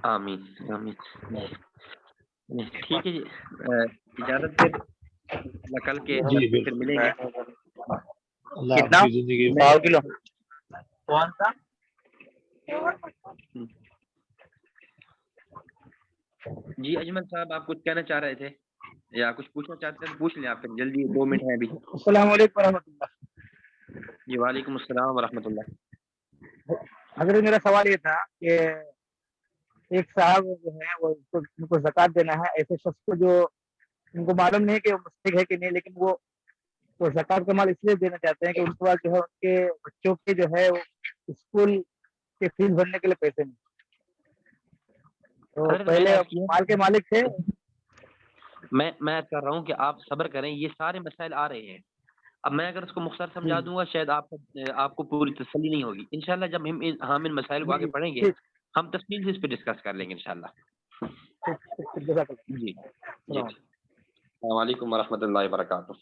آمین آمین. ٹھیک ہے جی. اجازت پھر کل کے جی درس میں پھر بالکل، ملیں گے. اللہ آپ کی زندگی میں میں کلو کون سا؟ جی اجمل صاحب آپ کچھ کہنا چاہ رہے تھے یا کچھ پوچھنا چاہتے ہیں تو پوچھ لیں آپ. پھر جلدی 2 منٹ ہیں ابھی. السلام علیکم ورحمۃ اللہ. جی وعلیکم السلام ورحمۃ اللہ. حضرت میرا سوال یہ تھا کہ ایک صاحب جو ہے وہ ان کو زکوٰۃ دینا ہے ایسے شخص کو جو ان کو معلوم نہیں کہ وہ مستحق ہے کہ نہیں، لیکن وہ زکوٰۃ کا مال اس لیے دینا چاہتے ہیں کہ ان کے پاس جو ہے ان کے بچوں کے جو ہے وہ اسکول کے فیس بھرنے کے لیے پیسے نہیں. تو حضرت میں نے پہلے عرض کیا مال کے مالک تھے. میں عرض کر رہا ہوں کہ آپ صبر کریں. یہ سارے مسائل آ رہے ہیں. اب میں اگر اس کو مختصر سمجھا دوں گا شاید آپ کو پوری تسلی نہیں ہوگی. انشاءاللہ جب ہم ان مسائل کو آگے پڑھیں گے ہم تفصیل سے اس پہ ڈسکس کر لیں گے انشاءاللہ. جی جی. السلام علیکم ورحمۃ اللہ وبرکاتہ.